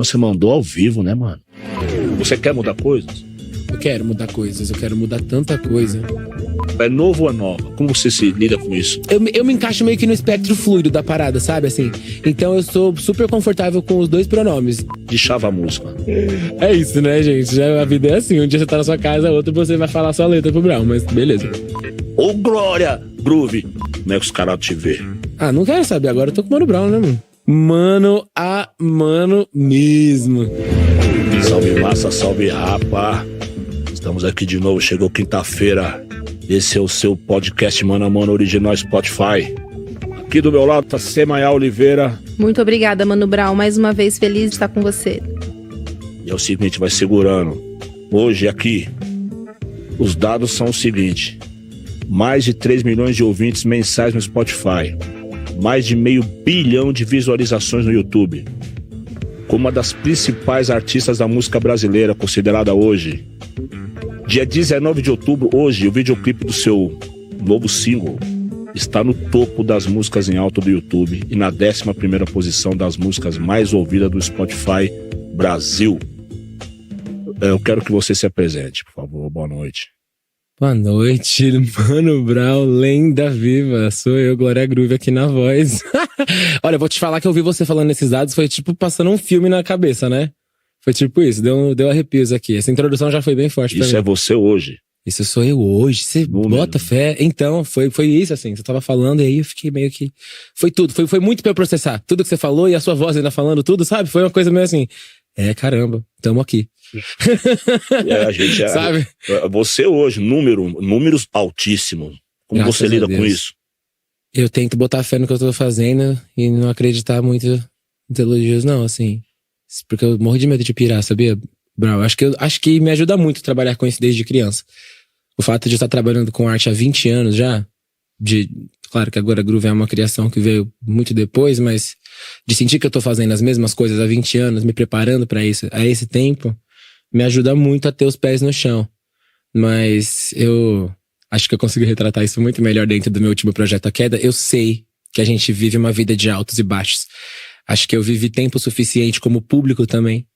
você mandou ao vivo, né, mano? Você quer mudar coisas? Eu quero mudar coisas, eu quero mudar tanta coisa. É novo ou é nova? Como você se lida com isso? Eu me encaixo meio que no espectro fluido da parada, sabe, assim? Então eu sou super confortável com os dois pronomes. De chava a música. É isso, né, gente? A vida é assim, um dia você tá na sua casa, outro você vai falar sua letra pro Brown, mas beleza. Ô, Glória! Groove! Como é que os caras te vê? Ah, não quero saber, agora eu tô com o Mano Brown, né, mano? Mano mesmo. Salve massa, salve rapa. Estamos aqui de novo, chegou quinta-feira. Esse é o seu podcast Mano a Mano original Spotify. Aqui do meu lado tá Semaia Oliveira. Muito obrigada, Mano Brown. Mais uma vez feliz de estar com você. E é o seguinte, vai segurando. Hoje aqui, os dados são o seguinte. Mais de 3 milhões de ouvintes mensais no Spotify. Mais de 500 milhão de visualizações no YouTube. Como uma das principais artistas da música brasileira, considerada hoje. Dia 19 de outubro, hoje, o videoclipe do seu novo single está no topo das músicas em alta do YouTube e na 11ª posição das músicas mais ouvidas do Spotify Brasil. Eu quero que você se apresente, por favor. Boa noite. Boa noite, Mano Brown, lenda viva. Sou eu, Glória Groove, aqui na voz. Olha, eu vou te falar que eu ouvi você falando esses dados, foi tipo passando um filme na cabeça, né? Foi tipo isso, deu arrepios aqui. Essa introdução já foi bem forte pra mim. Isso é você hoje. Isso sou eu hoje, você bota fé. Então, foi isso assim, você tava falando e aí eu fiquei meio que... Foi tudo, foi muito pra eu processar. Tudo que você falou e a sua voz ainda falando tudo, sabe? Foi uma coisa meio assim, caramba, tamo aqui. A gente, sabe? Você hoje, números altíssimos. Como Graças você lida a Deus. com isso? Eu tento botar fé no que eu tô fazendo e não acreditar muito nos elogios, não, assim. Porque eu morro de medo de pirar, sabia, Brown? Acho que me ajuda muito trabalhar com isso desde criança. O fato de eu estar trabalhando com arte há 20 anos já, claro que agora a Groove é uma criação que veio muito depois, mas de sentir que eu tô fazendo as mesmas coisas há 20 anos, me preparando pra isso, a esse tempo, me ajuda muito a ter os pés no chão. Mas eu acho que eu consigo retratar isso muito melhor dentro do meu último projeto, A Queda. Eu sei que a gente vive uma vida de altos e baixos. Acho que eu vivi tempo suficiente como público também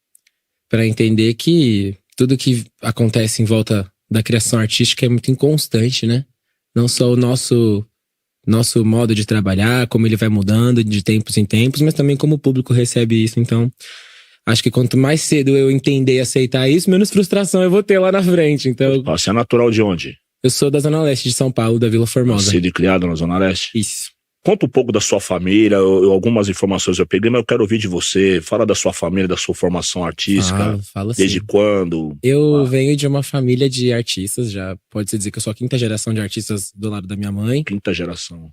pra entender que tudo que acontece em volta da criação artística é muito inconstante, né? Não só o nosso modo de trabalhar, como ele vai mudando de tempos em tempos, mas também como o público recebe isso. Então, acho que quanto mais cedo eu entender e aceitar isso, menos frustração eu vou ter lá na frente. Então, Você é natural de onde? eu sou da Zona Leste de São Paulo, da Vila Formosa. Nascido e criado na Zona Leste? Isso. Conta um pouco da sua família, algumas informações eu peguei, mas eu quero ouvir de você. Fala da sua família, da sua formação artística. Fala assim. Desde quando? Eu venho de uma família de artistas, já pode-se dizer que eu sou a 5ª geração de artistas do lado da minha mãe. 5ª geração.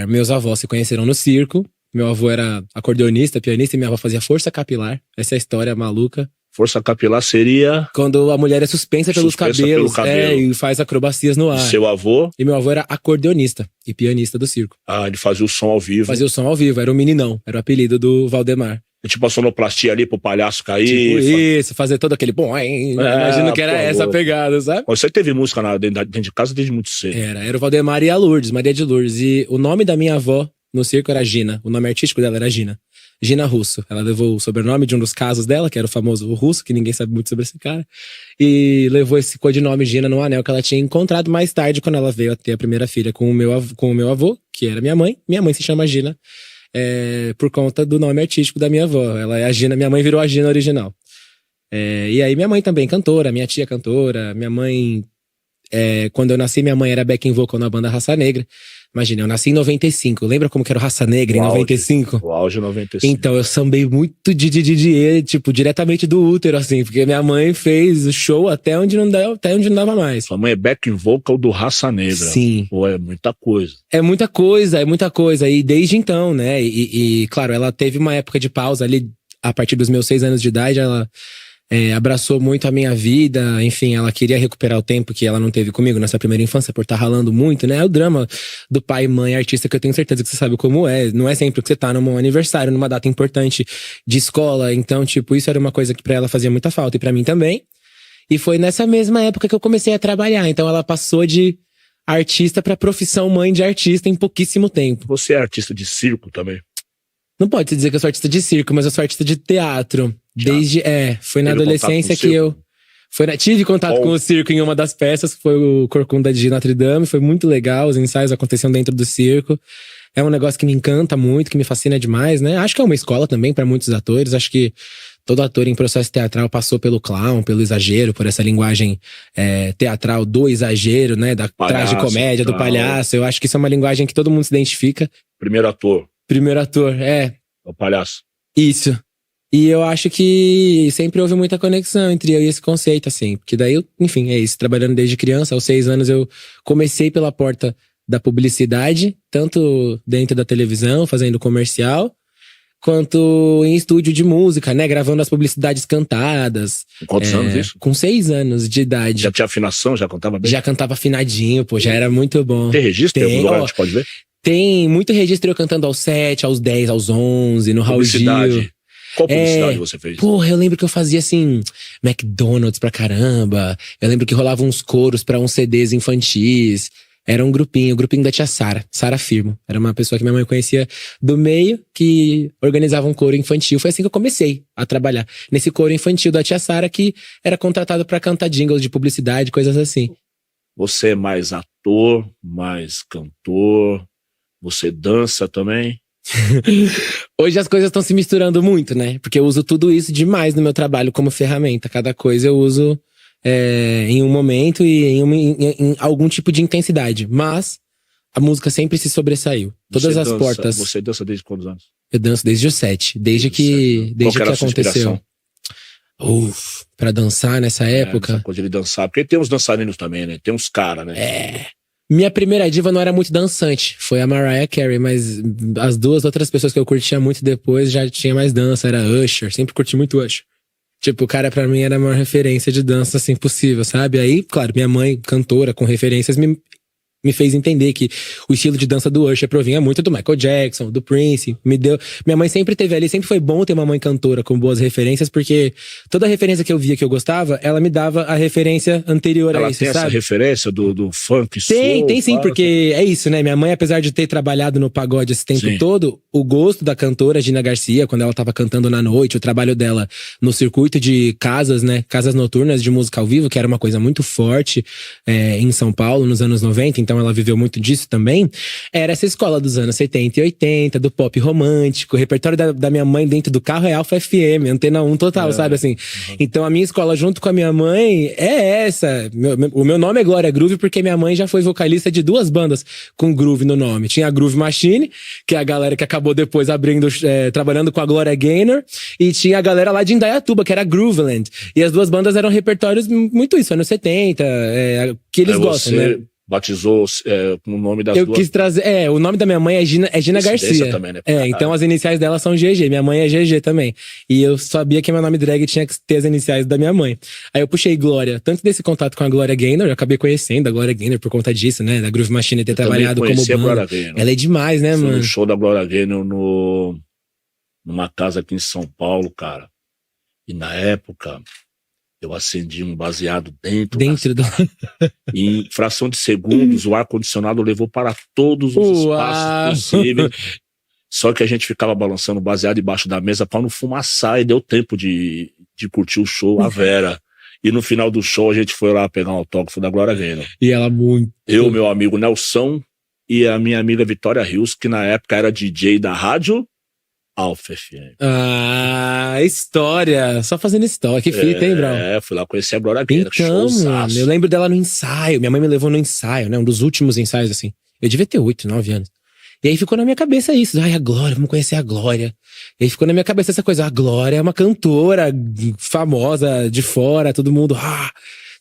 Meus avós se conheceram no circo. Meu avô era acordeonista, pianista, e minha avó fazia força capilar. Essa é a história maluca. Força capilar seria? Quando a mulher é suspensa pelos cabelos, e faz acrobacias no ar. E seu avô? E meu avô era acordeonista e pianista do circo. Ah, ele fazia o som ao vivo. Fazia o som ao vivo, era o meninão, era o apelido do Valdemar. E tipo a sonoplastia ali pro palhaço cair. Tipo isso, fazer todo aquele bom. Imagino que era essa a pegada, sabe? Você teve música dentro de casa desde muito cedo. Era o Valdemar e a Lourdes, Maria de Lourdes. E o nome da minha avó no circo era Gina. O nome artístico dela era Gina. Gina Russo. Ela levou o sobrenome de um dos casos dela, que era o famoso Russo, que ninguém sabe muito sobre esse cara. E levou esse codinome Gina no anel que ela tinha encontrado mais tarde, quando ela veio a ter a primeira filha com o meu avô, que era minha mãe. Minha mãe se chama Gina, por conta do nome artístico da minha avó. Ela é a Gina, minha mãe virou a Gina original. E aí minha mãe também cantora, minha tia cantora. Minha mãe, quando eu nasci, minha mãe era backing vocal na banda Raça Negra. Imagina, eu nasci em 95. Lembra como que era o Raça Negra em 95? O auge 95. Então, eu sambei muito tipo, diretamente do útero, assim, porque minha mãe fez o show até onde não dava mais. Sua mãe é backing vocal do Raça Negra. Sim. Pô, é muita coisa. É muita coisa. E desde então, né? E claro, ela teve uma época de pausa ali, a partir dos meus 6 anos de idade, ela abraçou muito a minha vida, enfim, ela queria recuperar o tempo que ela não teve comigo nessa primeira infância, por estar ralando muito, né? É o drama do pai e mãe artista, que eu tenho certeza que você sabe como é. Não é sempre que você tá num aniversário, numa data importante de escola. Então, tipo, isso era uma coisa que pra ela fazia muita falta e pra mim também. E foi nessa mesma época que eu comecei a trabalhar. Então ela passou de artista pra profissão mãe de artista em pouquíssimo tempo. Você é artista de circo também? Não pode se dizer que eu sou artista de circo, mas eu sou artista de teatro. Foi na Teve adolescência contato com que o eu... tive contato com o circo em uma das peças, que foi o Corcunda de Notre Dame. Foi muito legal, os ensaios aconteciam dentro do circo. É um negócio que me encanta muito, que me fascina demais, né? Acho que é uma escola também para muitos atores. Acho que todo ator em processo teatral passou pelo clown, pelo exagero, por essa linguagem teatral do exagero, né? Da tragicomédia, do palhaço. Eu acho que isso é uma linguagem que todo mundo se identifica. Primeiro ator, é. o palhaço. Isso. E eu acho que sempre houve muita conexão entre eu e esse conceito, assim. Porque daí, enfim, é isso. Trabalhando desde criança, aos 6 anos eu comecei pela porta da publicidade, tanto dentro da televisão, fazendo comercial, quanto em estúdio de música, né? Gravando as publicidades cantadas. Com quantos anos isso? Com 6 anos de idade. Já tinha afinação? Já cantava bem? Já cantava afinadinho, pô, já era muito bom. Tem registro? Tem algum lugar que a gente pode ver? Tem muito registro eu cantando aos 7, aos 10, aos 11, no Raul Gil. Qual publicidade você fez? Porra, eu lembro que eu fazia assim, McDonald's pra caramba. Eu lembro que rolava uns coros pra uns CDs infantis. Era um grupinho, o grupinho da tia Sara Firmo. Era uma pessoa que minha mãe conhecia do meio, que organizava um coro infantil. Foi assim que eu comecei a trabalhar. Nesse coro infantil da tia Sara, que era contratado pra cantar jingles de publicidade, coisas assim. Você é mais ator, mais cantor? Você dança também? Hoje as coisas estão se misturando muito, né? Porque eu uso tudo isso demais no meu trabalho como ferramenta. Cada coisa eu uso em um momento e em algum tipo de intensidade. Mas a música sempre se sobressaiu. Todas as portas. Você dança desde quantos anos? Eu danço desde os 7. Desde que aconteceu. Pra dançar nessa época. Essa coisa de dançar. Porque tem uns dançarinos também, né? Tem uns caras, né? Minha primeira diva não era muito dançante. Foi a Mariah Carey, mas as duas outras pessoas que eu curtia muito depois já tinha mais dança. Era Usher, sempre curti muito Usher. Tipo, o cara pra mim era a maior referência de dança, assim, possível, sabe? Aí, claro, minha mãe, cantora, com referências, me fez entender que o estilo de dança do Usher provinha muito do Michael Jackson, do Prince. Minha mãe sempre teve ali, sempre foi bom ter uma mãe cantora com boas referências, porque toda referência que eu via que eu gostava, ela me dava a referência anterior a isso, sabe? Ela tem essa referência do funk, soul? Tem sim, porque é isso, né? Minha mãe, apesar de ter trabalhado no pagode esse tempo todo, o gosto da cantora Gina Garcia, quando ela tava cantando na noite, o trabalho dela no circuito de casas, né? Casas noturnas de música ao vivo, que era uma coisa muito forte em São Paulo, nos anos 90, então ela viveu muito disso também, era essa escola dos anos 70 e 80, do pop romântico. O repertório da minha mãe dentro do carro é Alfa FM, Antena 1 total, sabe assim? Então a minha escola junto com a minha mãe é essa. O meu nome é Glória Groove porque minha mãe já foi vocalista de 2 bandas com Groove no nome. Tinha a Groove Machine, que é a galera que acabou depois abrindo, trabalhando com a Gloria Gaynor, e tinha a galera lá de Indaiatuba, que era Grooveland. E as 2 bandas eram repertórios muito isso, anos 70, que eles gostam, né? Batizou com o nome das duas. Eu quis trazer. O nome da minha mãe é Gina Garcia. Também, né? Então as iniciais dela são GG. Minha mãe é GG também. E eu sabia que meu nome drag tinha que ter as iniciais da minha mãe. Aí eu puxei Glória, tanto desse contato com a Gloria Gaynor, eu acabei conhecendo a Gloria Gaynor por conta disso, né? Da Groove Machine ter trabalhado como banda. Ela é demais, né, mano? Fui no show da Gloria Gaynor numa casa aqui em São Paulo, cara. E na época, eu acendi um baseado dentro do... Em fração de segundos, o ar-condicionado levou para todos os espaços possíveis. Só que a gente ficava balançando o baseado debaixo da mesa para não fumaçar, e deu tempo de curtir o show, a Vera. E no final do show, a gente foi lá pegar um autógrafo da Gloria Gaynor. E ela muito... Eu, meu amigo Nelson e a minha amiga Vitória Rios, que na época era DJ da rádio Alfa FM. História. Só fazendo história. Que fita, hein, Brau? Fui lá conhecer a Gloria Gaynor. Então, mano, eu lembro dela no ensaio. Minha mãe me levou no ensaio, né? Um dos últimos ensaios, assim. Eu devia ter 8, 9 anos. E aí ficou na minha cabeça isso. A Glória, vamos conhecer a Glória. E aí ficou na minha cabeça essa coisa. A Glória é uma cantora famosa de fora, todo mundo...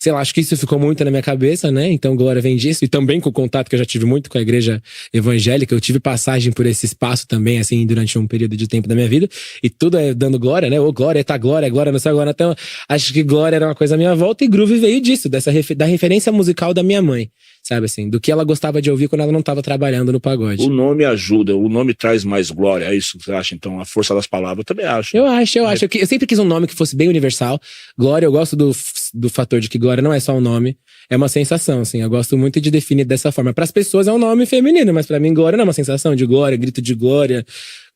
sei lá, acho que isso ficou muito na minha cabeça, né? Então Glória vem disso. E também com o contato que eu já tive muito com a igreja evangélica. Eu tive passagem por esse espaço também, assim, durante um período de tempo da minha vida. E tudo é dando glória, né? Ô, glória, tá glória, glória, não sei agora. Então, acho que glória era uma coisa à minha volta. E Groove veio disso, da referência musical da minha mãe. Sabe assim? Do que ela gostava de ouvir quando ela não estava trabalhando no pagode. O nome ajuda, o nome traz mais glória. É isso que você acha? Então, a força das palavras, eu também acho. Eu acho. Eu sempre quis um nome que fosse bem universal. Glória, eu gosto do fator de que glória não é só um nome. é uma sensação, assim. Eu gosto muito de definir dessa forma. Para as pessoas é um nome feminino, mas para mim Glória não é uma sensação de glória, grito de glória.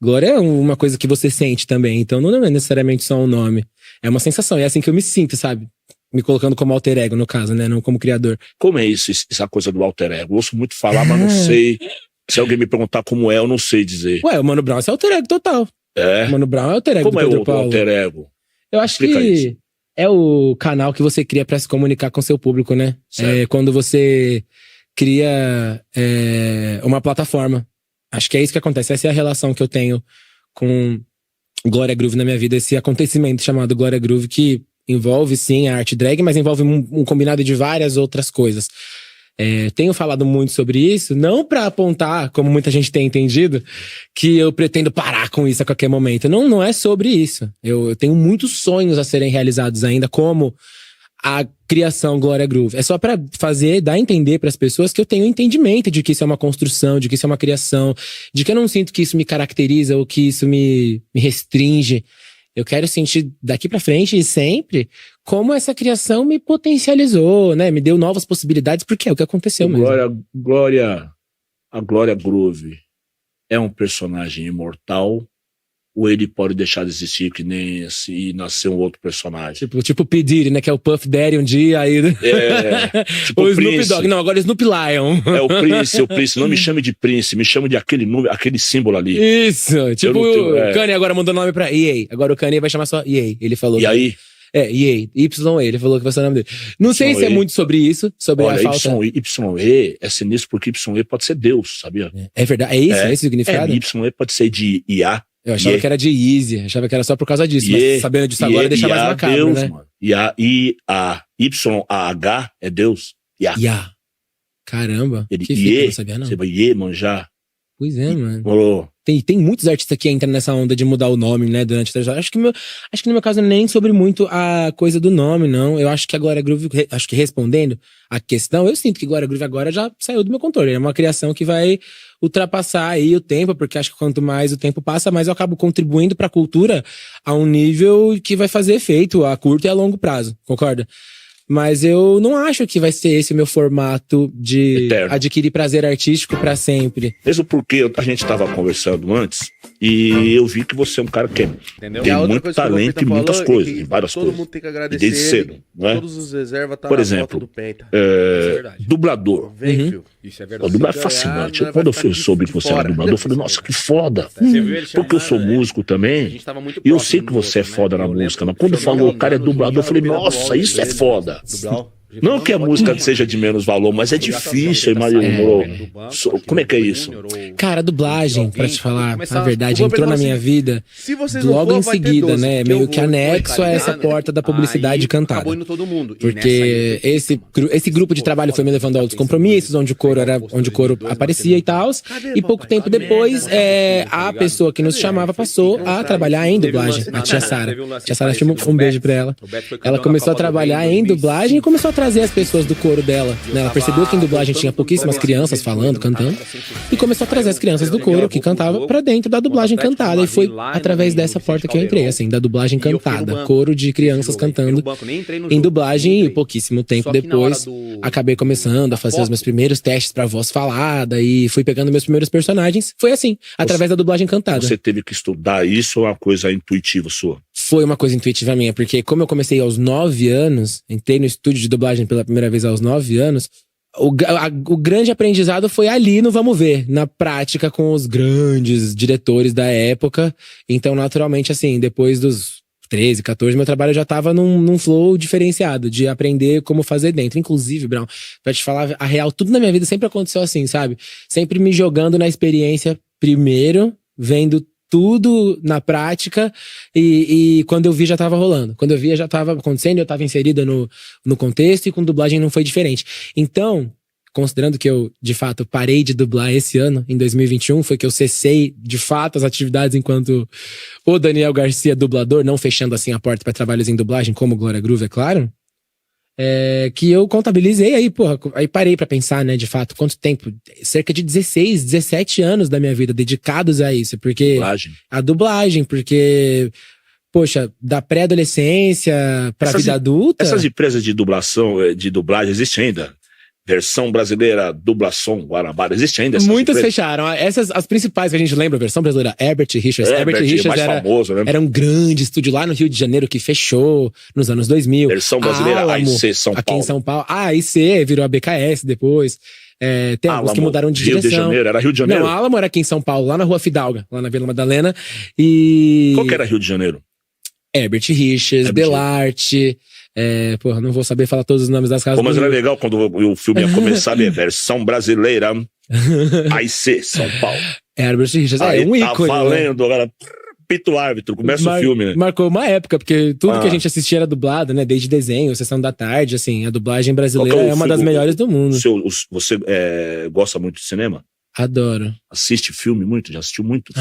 Glória é uma coisa que você sente também. Então não é necessariamente só um nome. É uma sensação. E é assim que eu me sinto, sabe? Me colocando como alter ego, no caso, né? Não como criador. Como é isso, essa coisa do alter ego? Eu ouço muito falar, mas não sei. Se alguém me perguntar como é, eu não sei dizer. Ué, o Mano Brown é alter ego total. É? O Mano Brown é alter ego Como do Pedro é o Paulo. alter ego? Eu acho Explica que isso. é o canal que você cria pra se comunicar com seu público, né? Certo. Quando você cria uma plataforma. Acho que é isso que acontece. Essa é a relação que eu tenho com Glória Groove na minha vida. Esse acontecimento chamado Glória Groove, que envolve, sim, a arte drag, mas envolve um combinado de várias outras coisas. Tenho falado muito sobre isso, não pra apontar, como muita gente tem entendido, que eu pretendo parar com isso a qualquer momento. Não é sobre isso. Eu tenho muitos sonhos a serem realizados ainda, como a criação Glória Groove. É só pra dar a entender pras pessoas que eu tenho entendimento de que isso é uma construção, de que isso é uma criação, de que eu não sinto que isso me caracteriza ou que isso me restringe. Eu quero sentir daqui pra frente e sempre como essa criação me potencializou, né? Me deu novas possibilidades, porque é o que aconteceu mesmo. A Glória Groove é um personagem imortal ou ele pode deixar de existir que nem assim, e nascer um outro personagem? Tipo o P. Diddy, né? Que é o Puff Daddy um dia, aí... Tipo o o Snoop Prince. Dogg. Não, agora é Snoop Lion. É o Prince. Não me chame de Prince, me chame de aquele número, aquele símbolo ali. Isso. Tipo o Kanye agora mudou o nome pra EA. Agora o Kanye vai chamar só EA. Ele falou. E aí? EA. YA. Ele falou que vai ser o nome dele. Não sei se é muito sobre isso, sobre a falta... YE é sinistro porque YE pode ser Deus, sabia? É verdade? É isso? É esse o significado? YE pode ser de IA. Eu achava que era de Easy, achava que era só por causa disso, mas sabendo disso agora deixa mais macabro, Deus, né? Mano. YAH é Deus. Ya. Caramba, Ele, que fita, eu não sabia não. Você vai manjar. Pois é, mano. Oh. Tem muitos artistas que entram nessa onda de mudar o nome, né, durante a trajetória. Acho que no meu caso nem sobre muito a coisa do nome, não. Eu acho que a Glória Groove, acho que respondendo a questão, eu sinto que Glória Groove agora já saiu do meu controle. É uma criação que vai ultrapassar aí o tempo, porque acho que quanto mais o tempo passa, mais eu acabo contribuindo pra cultura a um nível que vai fazer efeito a curto e a longo prazo, concorda? Mas eu não acho que vai ser esse o meu formato de eterno. Adquirir prazer artístico pra sempre. Mesmo porque a gente tava conversando antes e eu vi que você é um cara que tem muito talento em muitas coisas, em várias coisas. Todo mundo tem que agradecer desde cedo, não é? Todos os reservas tá Por na exemplo, volta do Penta. dublador. Vem, filho. Isso é O verdade. dublador é fascinante. Quando eu soube que você era dublador, eu falei, nossa, que foda. Você viu ele Porque eu sou chamando, né? músico A também. gente tava muito E eu próximo sei que um do você é outro, foda né? na Eu música, lembro mas quando que falou o eu cara é jogava dublador, eu falei, no nossa, isso é dele, foda. Dublau. Não que a música seja de menos valor, mas é difícil, como é que é isso? Cara, a dublagem, pra te falar começar- a verdade, o entrou na problema é minha vida Se vocês não logo for, em vai ter seguida, 12, né? porque eu Meio que vou- anexo a essa ligado? porta da publicidade Aí cantada. Acabou indo todo mundo. Porque esse grupo de trabalho foi me levando a outros compromissos, onde o coro aparecia e tal. E pouco tempo depois, a pessoa que nos chamava passou a trabalhar em dublagem, a tia Sara. Tia Sara, um beijo pra ela. Ela começou a trabalhar em dublagem e começou a trazer as pessoas do coro dela, né? Ela percebeu que em dublagem tinha pouquíssimas crianças falando, cantando, e começou a trazer as crianças do coro que cantavam pra dentro da dublagem cantada. E foi através dessa porta que eu entrei, assim, da dublagem cantada. Coro de crianças cantando em dublagem, e pouquíssimo tempo depois acabei começando a fazer os meus primeiros testes pra voz falada e fui pegando meus primeiros personagens. Foi assim, através da dublagem cantada. Você teve que estudar isso ou é uma coisa intuitiva sua? Foi uma coisa intuitiva minha, porque como eu comecei aos 9 anos, entrei no estúdio de dublagem pela primeira vez aos 9 anos, o grande aprendizado foi ali no Vamos Ver, na prática com os grandes diretores da época. Então, naturalmente, assim, depois dos 13, 14, meu trabalho já tava num flow diferenciado, de aprender como fazer dentro. Inclusive, Brown, pra te falar a real, tudo na minha vida sempre aconteceu assim, sabe? Sempre me jogando na experiência primeiro, vendo tudo na prática, e quando eu vi já tava rolando. Quando eu vi já tava acontecendo, eu tava inserida no contexto, e com dublagem não foi diferente. Então, considerando que eu, de fato, parei de dublar esse ano, em 2021, foi que eu cessei, de fato, as atividades enquanto o Daniel Garcia dublador, não fechando assim a porta para trabalhos em dublagem, como Glória Groove, é claro. Que eu contabilizei aí, porra, aí parei pra pensar, né, de fato, quanto tempo, cerca de 16, 17 anos da minha vida dedicados a isso, porque Dublagem. a dublagem, porque poxa, da pré-adolescência pra vida adulta. Essas empresas de dublagem existem ainda? Versão brasileira, Dublação, Guanabara, existe ainda essas Muitas empresas? fecharam. Essas, as principais que a gente lembra, a versão brasileira, Herbert Richards. Herbert Richards mais famoso, né? era um grande estúdio lá no Rio de Janeiro que fechou nos anos 2000. Versão brasileira, Alamo, AIC São aqui Paulo. em São Paulo. A AIC virou a BKS depois. Tem alguns que mudaram de Rio direção. de Janeiro, era Rio de Janeiro? Não, a Alamo era aqui em São Paulo, lá na Rua Fidalga, lá na Vila Madalena. E... Qual que era Rio de Janeiro? Herbert Richards, Belarte... porra, não vou saber falar todos os nomes das casas. Mas era legal quando o filme ia começar, versão brasileira, AIC, São Paulo. Herbert Richards, Aí um tá ícone. valendo, agora pita o árbitro, começa o filme, né? Marcou uma época, porque tudo que a gente assistia era dublado, né? Desde desenho, Sessão da Tarde, assim, a dublagem brasileira é uma das melhores do mundo. Você gosta muito de cinema? Adoro. Assiste filme muito? Já assistiu muito?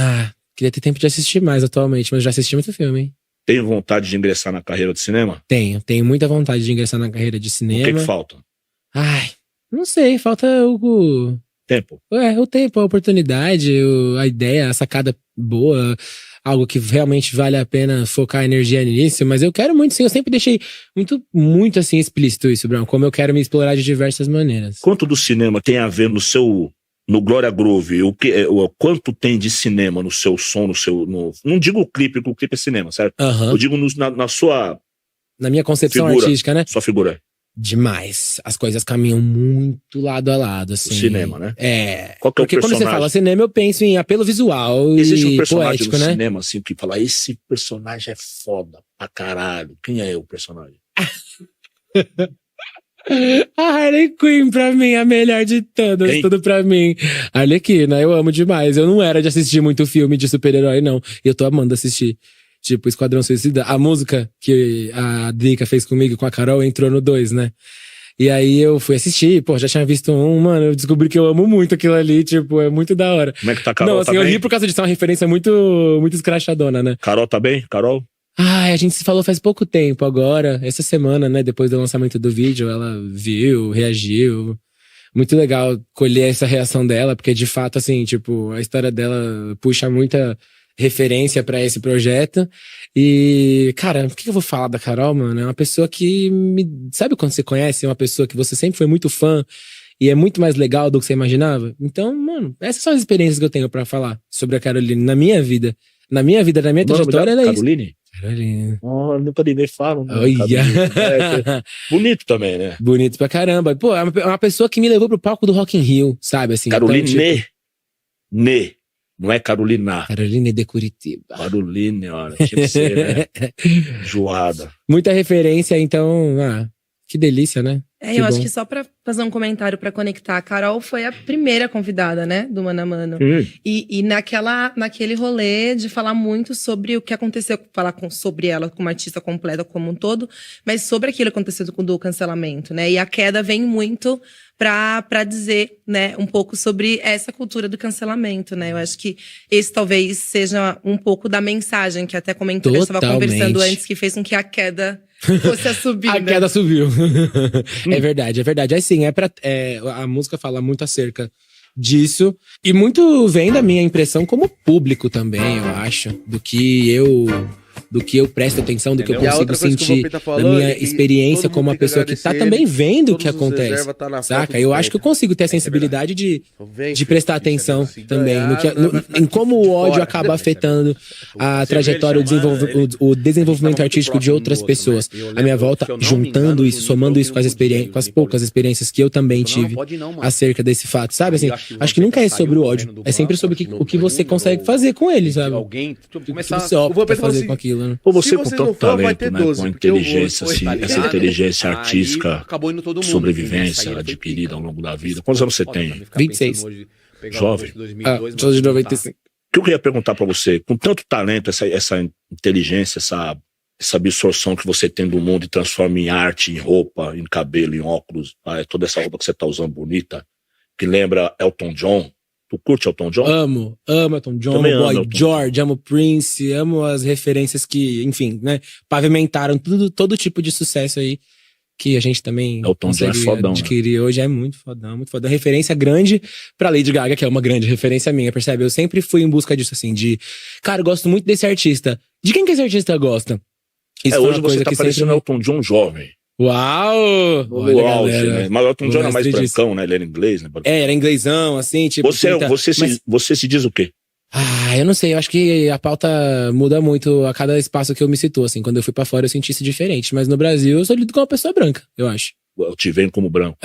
Queria ter tempo de assistir mais atualmente, mas já assisti muito filme, hein? Tem vontade de ingressar na carreira de cinema? Tenho muita vontade de ingressar na carreira de cinema. O que falta? Não sei, falta o tempo. O tempo, a oportunidade, a ideia, a sacada boa, algo que realmente vale a pena focar energia nisso, mas eu quero muito, sim, eu sempre deixei muito assim explícito isso, Brown, como eu quero me explorar de diversas maneiras. Quanto do cinema tem a ver no Glória Groove, quanto tem de cinema no seu som, não digo o clipe, porque o clipe é cinema, certo? Eu digo na sua... Na minha concepção figura, artística, né? Sua figura. Demais. As coisas caminham muito lado a lado, assim. O cinema, né? Qual que é o porque quando você fala cinema, eu penso em apelo visual. Existe um e personagem poético, no né? cinema, assim, que fala, esse personagem é foda pra caralho. Quem é o personagem? A Harley Quinn, pra mim, a melhor de todas. Quem? Tudo pra mim. Arlequina, eu amo demais. Eu não era de assistir muito filme de super-herói, não. E eu tô amando assistir. Tipo, Esquadrão Suicida. A música que a Drica fez comigo, com a Carol, entrou no 2, né? E aí eu fui assistir, já tinha visto mano, eu descobri que eu amo muito aquilo ali, tipo, é muito da hora. Como é que tá a Carol? Não, assim, tá eu bem? ri por causa disso, é uma referência muito escrachadona, né? Carol tá bem? Carol? A gente se falou faz pouco tempo agora, essa semana, né, depois do lançamento do vídeo, ela viu, reagiu. Muito legal colher essa reação dela, porque de fato, assim, tipo, a história dela puxa muita referência pra esse projeto. E, cara, o que eu vou falar da Carol, mano? É uma pessoa que sabe quando você conhece uma pessoa que você sempre foi muito fã e é muito mais legal do que você imaginava? Então, mano, essas são as experiências que eu tenho pra falar sobre a Caroline na minha vida. Na minha trajetória, ela é isso. Caroline? Caroline. Nunca ninguém fala. Né? Olha. Bonito também, né? Bonito pra caramba. Pô, é uma pessoa que me levou pro palco do Rock in Rio, sabe? Assim, Caroline, então, tipo... Não é Carolina. Caroline de Curitiba. Caroline, olha, tinha que ser, né? Joada. Muita referência, então, que delícia, né? Eu acho que só pra fazer um comentário pra conectar, a Carol foi a primeira convidada, né, do Mano a Mano. E naquele rolê de falar muito sobre o que aconteceu, falar sobre ela como artista completa como um todo, mas sobre aquilo que aconteceu do cancelamento, né? E a queda vem muito pra dizer, né, um pouco sobre essa cultura do cancelamento, né? Eu acho que esse talvez seja um pouco da mensagem que até comentou, a gente estava conversando antes, que fez com que a queda fosse a subir, A queda subiu. É verdade, é verdade. Assim, a música fala muito acerca disso. E muito vem da minha impressão como público também, eu acho. Do que eu presto atenção, do que eu consigo sentir da minha experiência como uma pessoa que tá também vendo o que acontece, saca? Eu acho que eu consigo ter a sensibilidade de prestar atenção também em como o ódio acaba afetando a trajetória, o desenvolvimento artístico de outras pessoas. A minha volta, juntando isso, somando isso com as poucas experiências que eu também tive acerca desse fato, sabe? Assim, acho que nunca é sobre o ódio, é sempre sobre o que você consegue fazer com ele, sabe? O que você opta fazer com aquilo. Ou você com tanto talento, né, com inteligência, assim, essa inteligência artística, sobrevivência adquirida ao longo da vida. Quantos anos você tem? 26. Jovem? Sou de 95. O que eu queria perguntar pra você, com tanto talento, essa inteligência, essa absorção que você tem do mundo e transforma em arte, em roupa, em cabelo, em óculos, toda essa roupa que você tá usando bonita, que lembra Elton John. Tu curte Elton John? Amo Elton John, amo Boy George, amo Prince, amo as referências que, enfim, né, pavimentaram todo tipo de sucesso aí que a gente também Elton John é consegue fodão, adquirir hoje é muito fodão, muito fodão. Referência grande pra Lady Gaga, que é uma grande referência minha, percebe? Eu sempre fui em busca disso, assim, de... Cara, eu gosto muito desse artista. De quem que esse artista gosta? Isso hoje você tá parecendo sempre... Elton John jovem. Uau! No auge, né? Mas o Elton John era mais disso. brancão, né? Ele era inglês, né? Era inglesão, assim, tipo... Você se diz o quê? Eu não sei, eu acho que a pauta muda muito a cada espaço que eu me situo, assim. Quando eu fui pra fora eu senti isso diferente, mas no Brasil eu sou lido como uma pessoa branca, eu acho. Eu te venho como branco.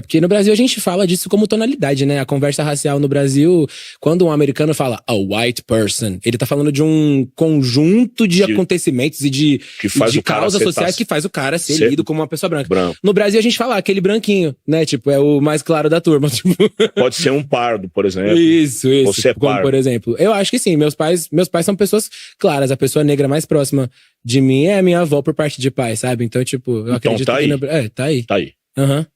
Porque no Brasil a gente fala disso como tonalidade, né? A conversa racial no Brasil, quando um americano fala a white person, ele tá falando de um conjunto de acontecimentos e de causas sociais que faz o cara ser lido como uma pessoa branca. No Brasil a gente fala aquele branquinho, né? Tipo, é o mais claro da turma. Tipo. Pode ser um pardo, por exemplo. Isso. Você é como, pardo. por exemplo. Eu acho que sim, meus pais são pessoas claras. A pessoa negra mais próxima de mim é a minha avó por parte de pai, sabe? Então, tipo, eu acredito tá que... aí. Tá aí. Tá aí. Aham.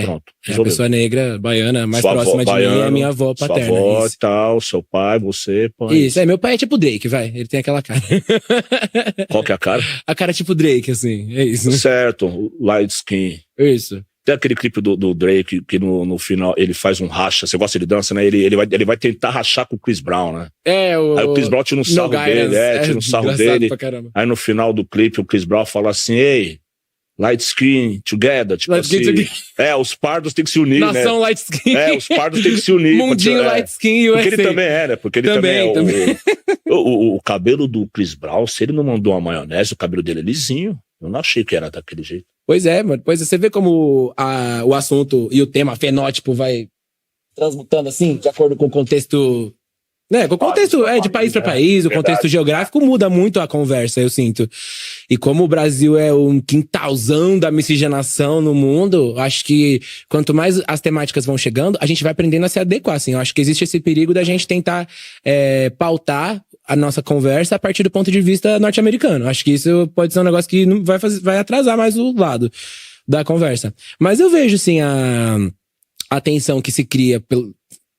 Pronto. A pessoa negra, baiana, mais sua próxima avó, de mim é a minha avó paterna. Sua avó isso. e tal, seu pai, você... Isso, meu pai é tipo Drake, vai. Ele tem aquela cara. Qual que é a cara? A cara é tipo Drake, assim, é isso. Certo, light skin. Isso. Tem aquele clipe do Drake que no final ele faz um racha. Você gosta de dança, né? Ele vai tentar rachar com o Chris Brown, né? Aí o Chris Brown tira um sarro dele, tira um sarro dele. Aí no final do clipe o Chris Brown fala assim, ei, light skin together. Tipo assim, os pardos têm que se unir, né? Nação light skin. Os pardos têm que se unir. Mundinho light skin USA. Porque ele também é, né? Porque ele também é. O cabelo do Chris Brown, se ele não mandou uma maionese, o cabelo dele é lisinho. Eu não achei que era daquele jeito. Pois é, mano. Pois é, você vê como o assunto e o tema fenótipo vai transmutando assim, de acordo com o contexto... Né, com o contexto de país para país, o contexto geográfico muda muito a conversa, eu sinto. E como o Brasil é um quintalzão da miscigenação no mundo, acho que quanto mais as temáticas vão chegando, a gente vai aprendendo a se adequar, assim. Eu acho que existe esse perigo da gente tentar pautar a nossa conversa a partir do ponto de vista norte-americano. Acho que isso pode ser um negócio que não vai atrasar mais o lado da conversa. Mas eu vejo, sim, a tensão que se cria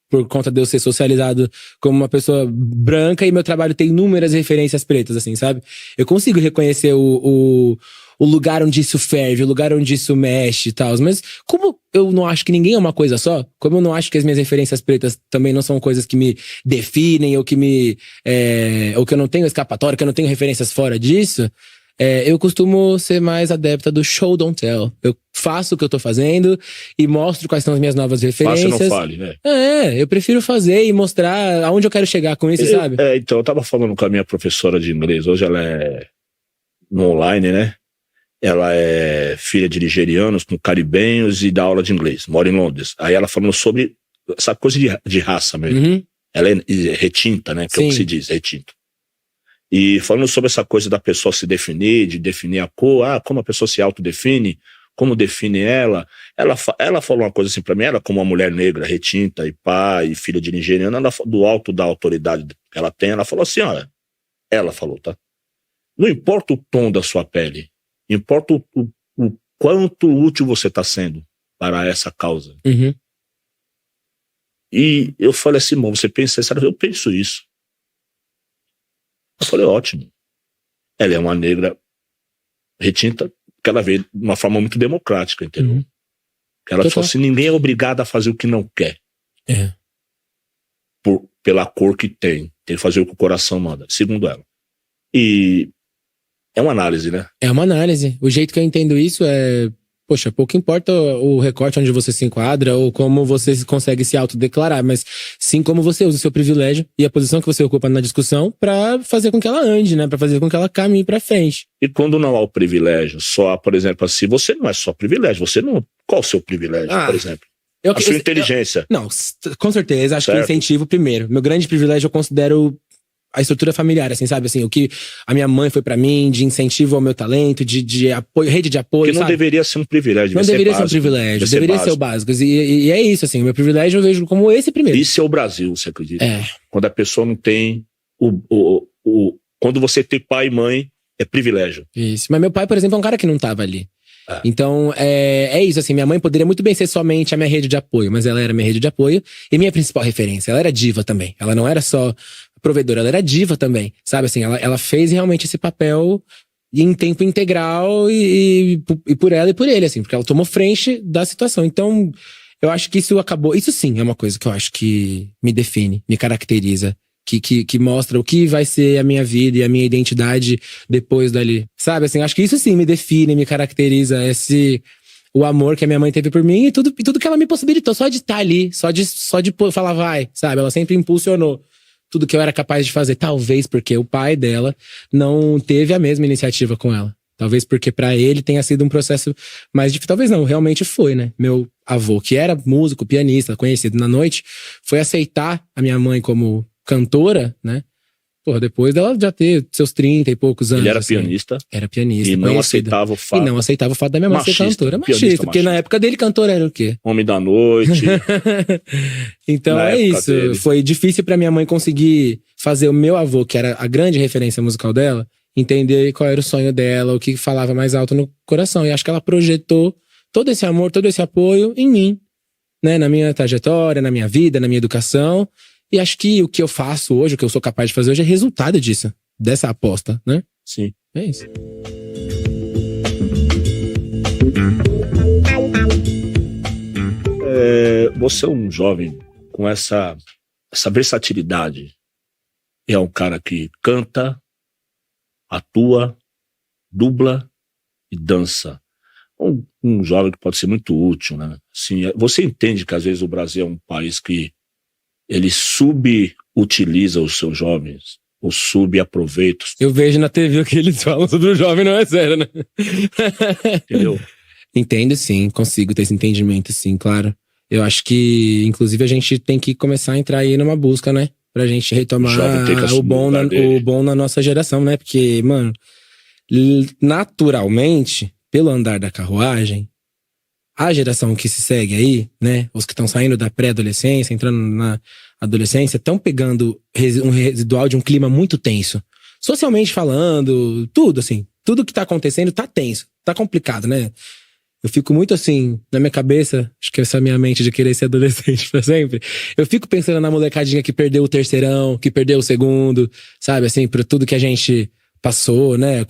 por conta de eu ser socializado como uma pessoa branca e meu trabalho tem inúmeras referências pretas, assim, sabe? Eu consigo reconhecer o lugar onde isso ferve, o lugar onde isso mexe e tal. Mas como eu não acho que ninguém é uma coisa só, como eu não acho que as minhas referências pretas também não são coisas que me definem ou que ou que eu não tenho escapatória, que eu não tenho referências fora disso, eu costumo ser mais adepta do show don't tell. Eu faço o que eu tô fazendo e mostro quais são as minhas novas referências. Faça, não fale, né? Eu prefiro fazer e mostrar aonde eu quero chegar com isso, sabe? Então, eu tava falando com a minha professora de inglês. Hoje ela é no online, né? Ela é filha de nigerianos com caribenhos e dá aula de inglês. Mora em Londres. Aí ela falando sobre essa coisa de raça mesmo. Uhum. Ela é retinta, né? Que é o que se diz, retinto. E falando sobre essa coisa da pessoa se definir, de definir a cor, como a pessoa se autodefine, como define ela falou uma coisa assim pra mim, ela como uma mulher negra, retinta e pá, e filha de nigeriana, do alto da autoridade que ela tem, ela falou assim, olha, ela falou, tá? Não importa o tom da sua pele, importa o quanto útil você tá sendo para essa causa. Uhum. E eu falei assim, bom, você pensa isso? Eu penso isso. Eu falei, ótimo. Ela é uma negra retinta, que ela veio de uma forma muito democrática, entendeu? Uhum. Ela falou assim, ninguém é obrigado a fazer o que não quer. Pela cor que tem. Tem que fazer o que o coração manda, segundo ela. E é uma análise, né? É uma análise. O jeito que eu entendo isso poxa, pouco importa o recorte onde você se enquadra ou como você consegue se autodeclarar, mas sim como você usa o seu privilégio e a posição que você ocupa na discussão pra fazer com que ela ande, né? Pra fazer com que ela caminhe pra frente. E quando não há o privilégio, só, por exemplo, assim, você não é só privilégio, você não... Qual o seu privilégio, por exemplo? A sua inteligência. Não, com certeza, acho que incentivo primeiro. Meu grande privilégio eu considero a estrutura familiar, assim, sabe? Assim, o que a minha mãe foi pra mim, de incentivo ao meu talento, de apoio, rede de apoio, que não sabe? deveria ser um privilégio. Não deveria ser um privilégio, deveria ser o básico. E é isso, assim, o meu privilégio eu vejo como esse primeiro. Isso é o Brasil, você acredita? Quando a pessoa não tem quando você tem pai e mãe, é privilégio. Isso, mas meu pai, por exemplo, é um cara que não tava ali. Então, é isso, assim, minha mãe poderia muito bem ser somente a minha rede de apoio, mas ela era minha rede de apoio e minha principal referência. Ela era diva também, ela não era só provedora, ela era diva também, sabe, assim, ela fez realmente esse papel em tempo integral e por ela e por ele, assim, porque ela tomou frente da situação. Então, eu acho que isso acabou. Isso sim é uma coisa que eu acho que me define, me caracteriza. Que mostra o que vai ser a minha vida e a minha identidade depois dali. Sabe, assim, acho que isso sim me define, me caracteriza. O amor que a minha mãe teve por mim e tudo que ela me possibilitou. Só de estar ali, só de falar vai, sabe? Ela sempre impulsionou tudo que eu era capaz de fazer. Talvez porque o pai dela não teve a mesma iniciativa com ela. Talvez porque pra ele tenha sido um processo mais difícil. Talvez não, realmente foi, né? Meu avô, que era músico, pianista, conhecido na noite, foi aceitar a minha mãe como cantora, né? Porra, depois dela já ter seus 30 e poucos anos. Ele era assim. pianista. Era pianista. E não aceitava o fato. E não aceitava o fato da minha mãe ser cantora. Machista, porque machista. na época dele cantor era o quê? Homem da noite. Então é isso. Dele. Foi difícil pra minha mãe conseguir fazer o meu avô, que era a grande referência musical dela, entender qual era o sonho dela, o que falava mais alto no coração. E acho que ela projetou todo esse amor, todo esse apoio em mim, né? Na minha trajetória, na minha vida, na minha educação. E acho que o que eu faço hoje, o que eu sou capaz de fazer hoje é resultado disso. Dessa aposta, né? Sim. É isso. Você é um jovem com essa versatilidade. É um cara que canta, atua, dubla e dança. Um jovem que pode ser muito útil, né? Assim, você entende que às vezes o Brasil é um país que ele subutiliza os seus jovens, ou subaproveita. Eu vejo na TV o que eles falam sobre o jovem, não é sério, né? Entendeu? Entendo, sim, consigo ter esse entendimento, sim, claro. Eu acho que, inclusive, a gente tem que começar a entrar aí numa busca, né? Pra gente retomar o bom na nossa geração, né? Porque, mano, naturalmente, pelo andar da carruagem, a geração que se segue aí, né? Os que estão saindo da pré-adolescência, entrando na adolescência, estão pegando um residual de um clima muito tenso. Socialmente falando, tudo assim. Tudo que tá acontecendo tá tenso, tá complicado, né? Eu fico muito assim, na minha cabeça, acho que essa minha mente de querer ser adolescente pra sempre. Eu fico pensando na molecadinha que perdeu o terceirão, que perdeu o segundo, sabe? Assim, por tudo que a gente passou, né?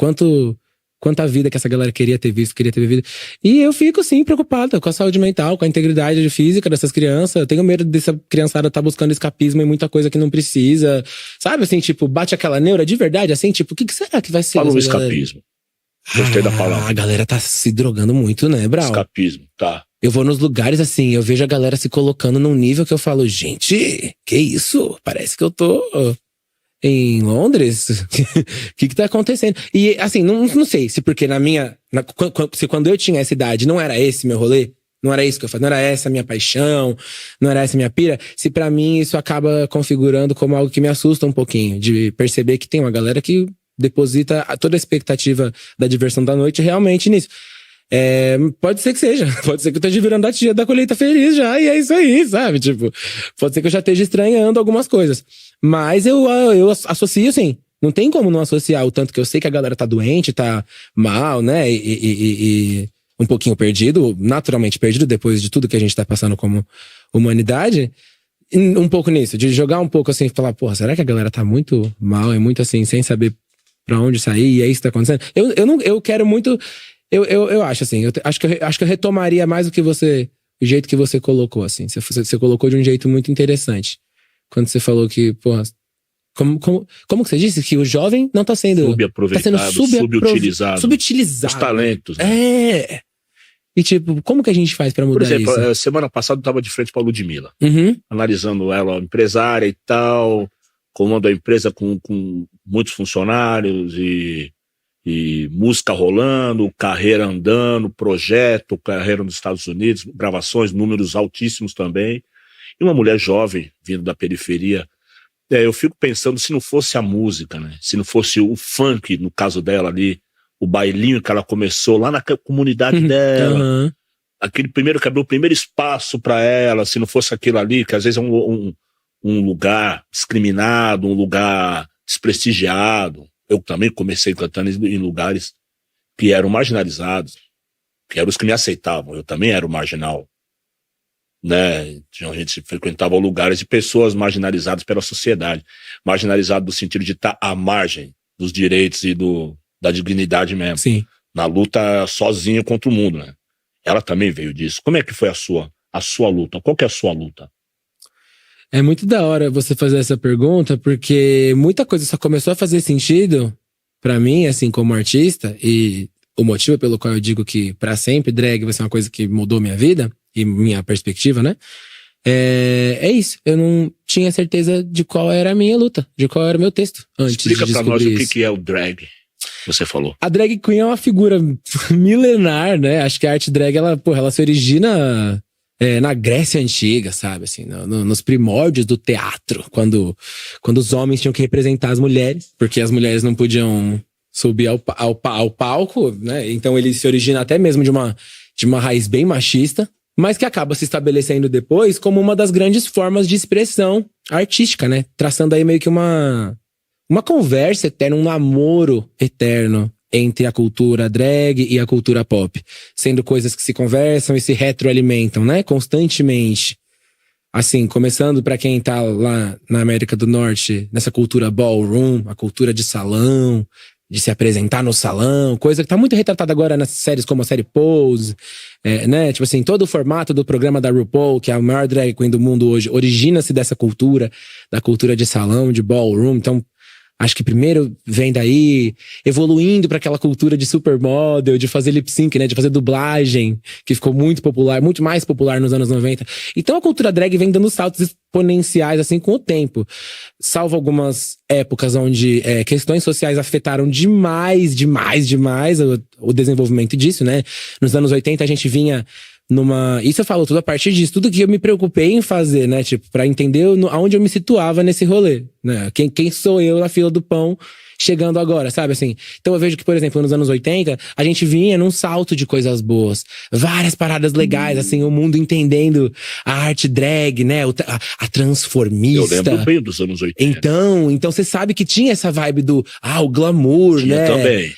Quanta vida que essa galera queria ter visto, queria ter vivido. E eu fico, sim, preocupado com a saúde mental, com a integridade física dessas crianças. Eu tenho medo dessa criançada estar buscando escapismo em muita coisa que não precisa. Sabe, assim, tipo, bate aquela neura de verdade, assim, tipo, o que será que vai ser? Fala o escapismo. Gostei da palavra. A galera tá se drogando muito, né, Brau? Escapismo, tá. Eu vou nos lugares, assim, eu vejo a galera se colocando num nível que eu falo, gente, que isso? Parece que eu tô em Londres? O que tá acontecendo? E, assim, não sei se porque se quando eu tinha essa idade não era esse meu rolê, não era isso que eu fazia, não era essa a minha paixão, não era essa a minha pira, se pra mim isso acaba configurando como algo que me assusta um pouquinho, de perceber que tem uma galera que deposita toda a expectativa da diversão da noite realmente nisso. Pode ser que seja. Pode ser que eu esteja virando a tia da colheita feliz já, e é isso aí, sabe? Tipo, pode ser que eu já esteja estranhando algumas coisas. Mas eu associo, assim, não tem como não associar o tanto que eu sei que a galera tá doente, tá mal, né? E um pouquinho perdido, naturalmente perdido, depois de tudo que a gente tá passando como humanidade. Um pouco nisso, de jogar um pouco assim, falar, porra, será que a galera tá muito mal e muito assim, sem saber pra onde sair, e é isso que tá acontecendo? Eu quero muito. Eu acho assim, acho que eu retomaria mais o jeito que você colocou, assim. Você colocou de um jeito muito interessante. Quando você falou que, porra, como que você disse? Que o jovem não tá sendo subaproveitado, tá sendo subutilizado. Os talentos. Né? E tipo, como que a gente faz pra mudar isso? Por exemplo, semana passada eu tava de frente pra Ludmilla. Analisando ela, empresária e tal, comando a empresa com muitos funcionários e música rolando, carreira andando, projeto, carreira nos Estados Unidos, gravações, números altíssimos também. E uma mulher jovem, vindo da periferia. Eu fico pensando se não fosse a música, né? Se não fosse o funk, no caso dela ali, o bailinho que ela começou lá na comunidade dela. Aquele primeiro que abriu o primeiro espaço para ela, se não fosse aquilo ali, que às vezes é um lugar discriminado, um lugar desprestigiado. Eu também comecei cantando em lugares que eram marginalizados, que eram os que me aceitavam. Eu também era o marginal, né? A gente frequentava lugares de pessoas marginalizadas pela sociedade. Marginalizado no sentido de estar à margem dos direitos e da dignidade mesmo. Sim. Na luta sozinho contra o mundo, né? Ela também veio disso. Como é que foi a sua luta? Qual que é a sua luta? É muito da hora você fazer essa pergunta, porque muita coisa só começou a fazer sentido pra mim, assim, como artista, e o motivo pelo qual eu digo que pra sempre drag vai ser uma coisa que mudou minha vida e minha perspectiva, né? É isso. Eu não tinha certeza de qual era a minha luta, de qual era o meu texto antes Explica de pra nós descobrir o que é o drag, você falou. A drag queen é uma figura milenar, né? Acho que a arte drag, ela se origina na Grécia Antiga, sabe? Assim, nos primórdios do teatro, quando os homens tinham que representar as mulheres, porque as mulheres não podiam subir ao palco, né? Então ele se origina até mesmo de uma raiz bem machista, mas que acaba se estabelecendo depois como uma das grandes formas de expressão artística, né? Traçando aí meio que uma conversa eterna, um namoro eterno entre a cultura drag e a cultura pop. Sendo coisas que se conversam e se retroalimentam, né? Constantemente. Assim, começando pra quem tá lá na América do Norte, nessa cultura ballroom, a cultura de salão, de se apresentar no salão, coisa que tá muito retratada agora nas séries como a série Pose, né? Tipo assim, todo o formato do programa da RuPaul, que é a maior drag queen do mundo hoje, origina-se dessa cultura, da cultura de salão, de ballroom. Então, acho que primeiro vem daí, evoluindo para aquela cultura de supermodel, de fazer lip sync, né? De fazer dublagem, que ficou muito popular, muito mais popular nos anos 90. Então a cultura drag vem dando saltos exponenciais, assim, com o tempo. Salvo algumas épocas onde questões sociais afetaram demais o desenvolvimento disso, né? Nos anos 80 a gente vinha isso eu falo tudo a partir disso, tudo que eu me preocupei em fazer, né? Tipo, pra entender aonde eu me situava nesse rolê, né? Quem sou eu na fila do pão chegando agora, sabe? Assim, então eu vejo que, por exemplo, nos anos 80, a gente vinha num salto de coisas boas. Várias paradas legais, assim, o mundo entendendo a arte drag, né? A transformista. Eu lembro bem dos anos 80. Então você sabe que tinha essa vibe o glamour, tinha, né? Também.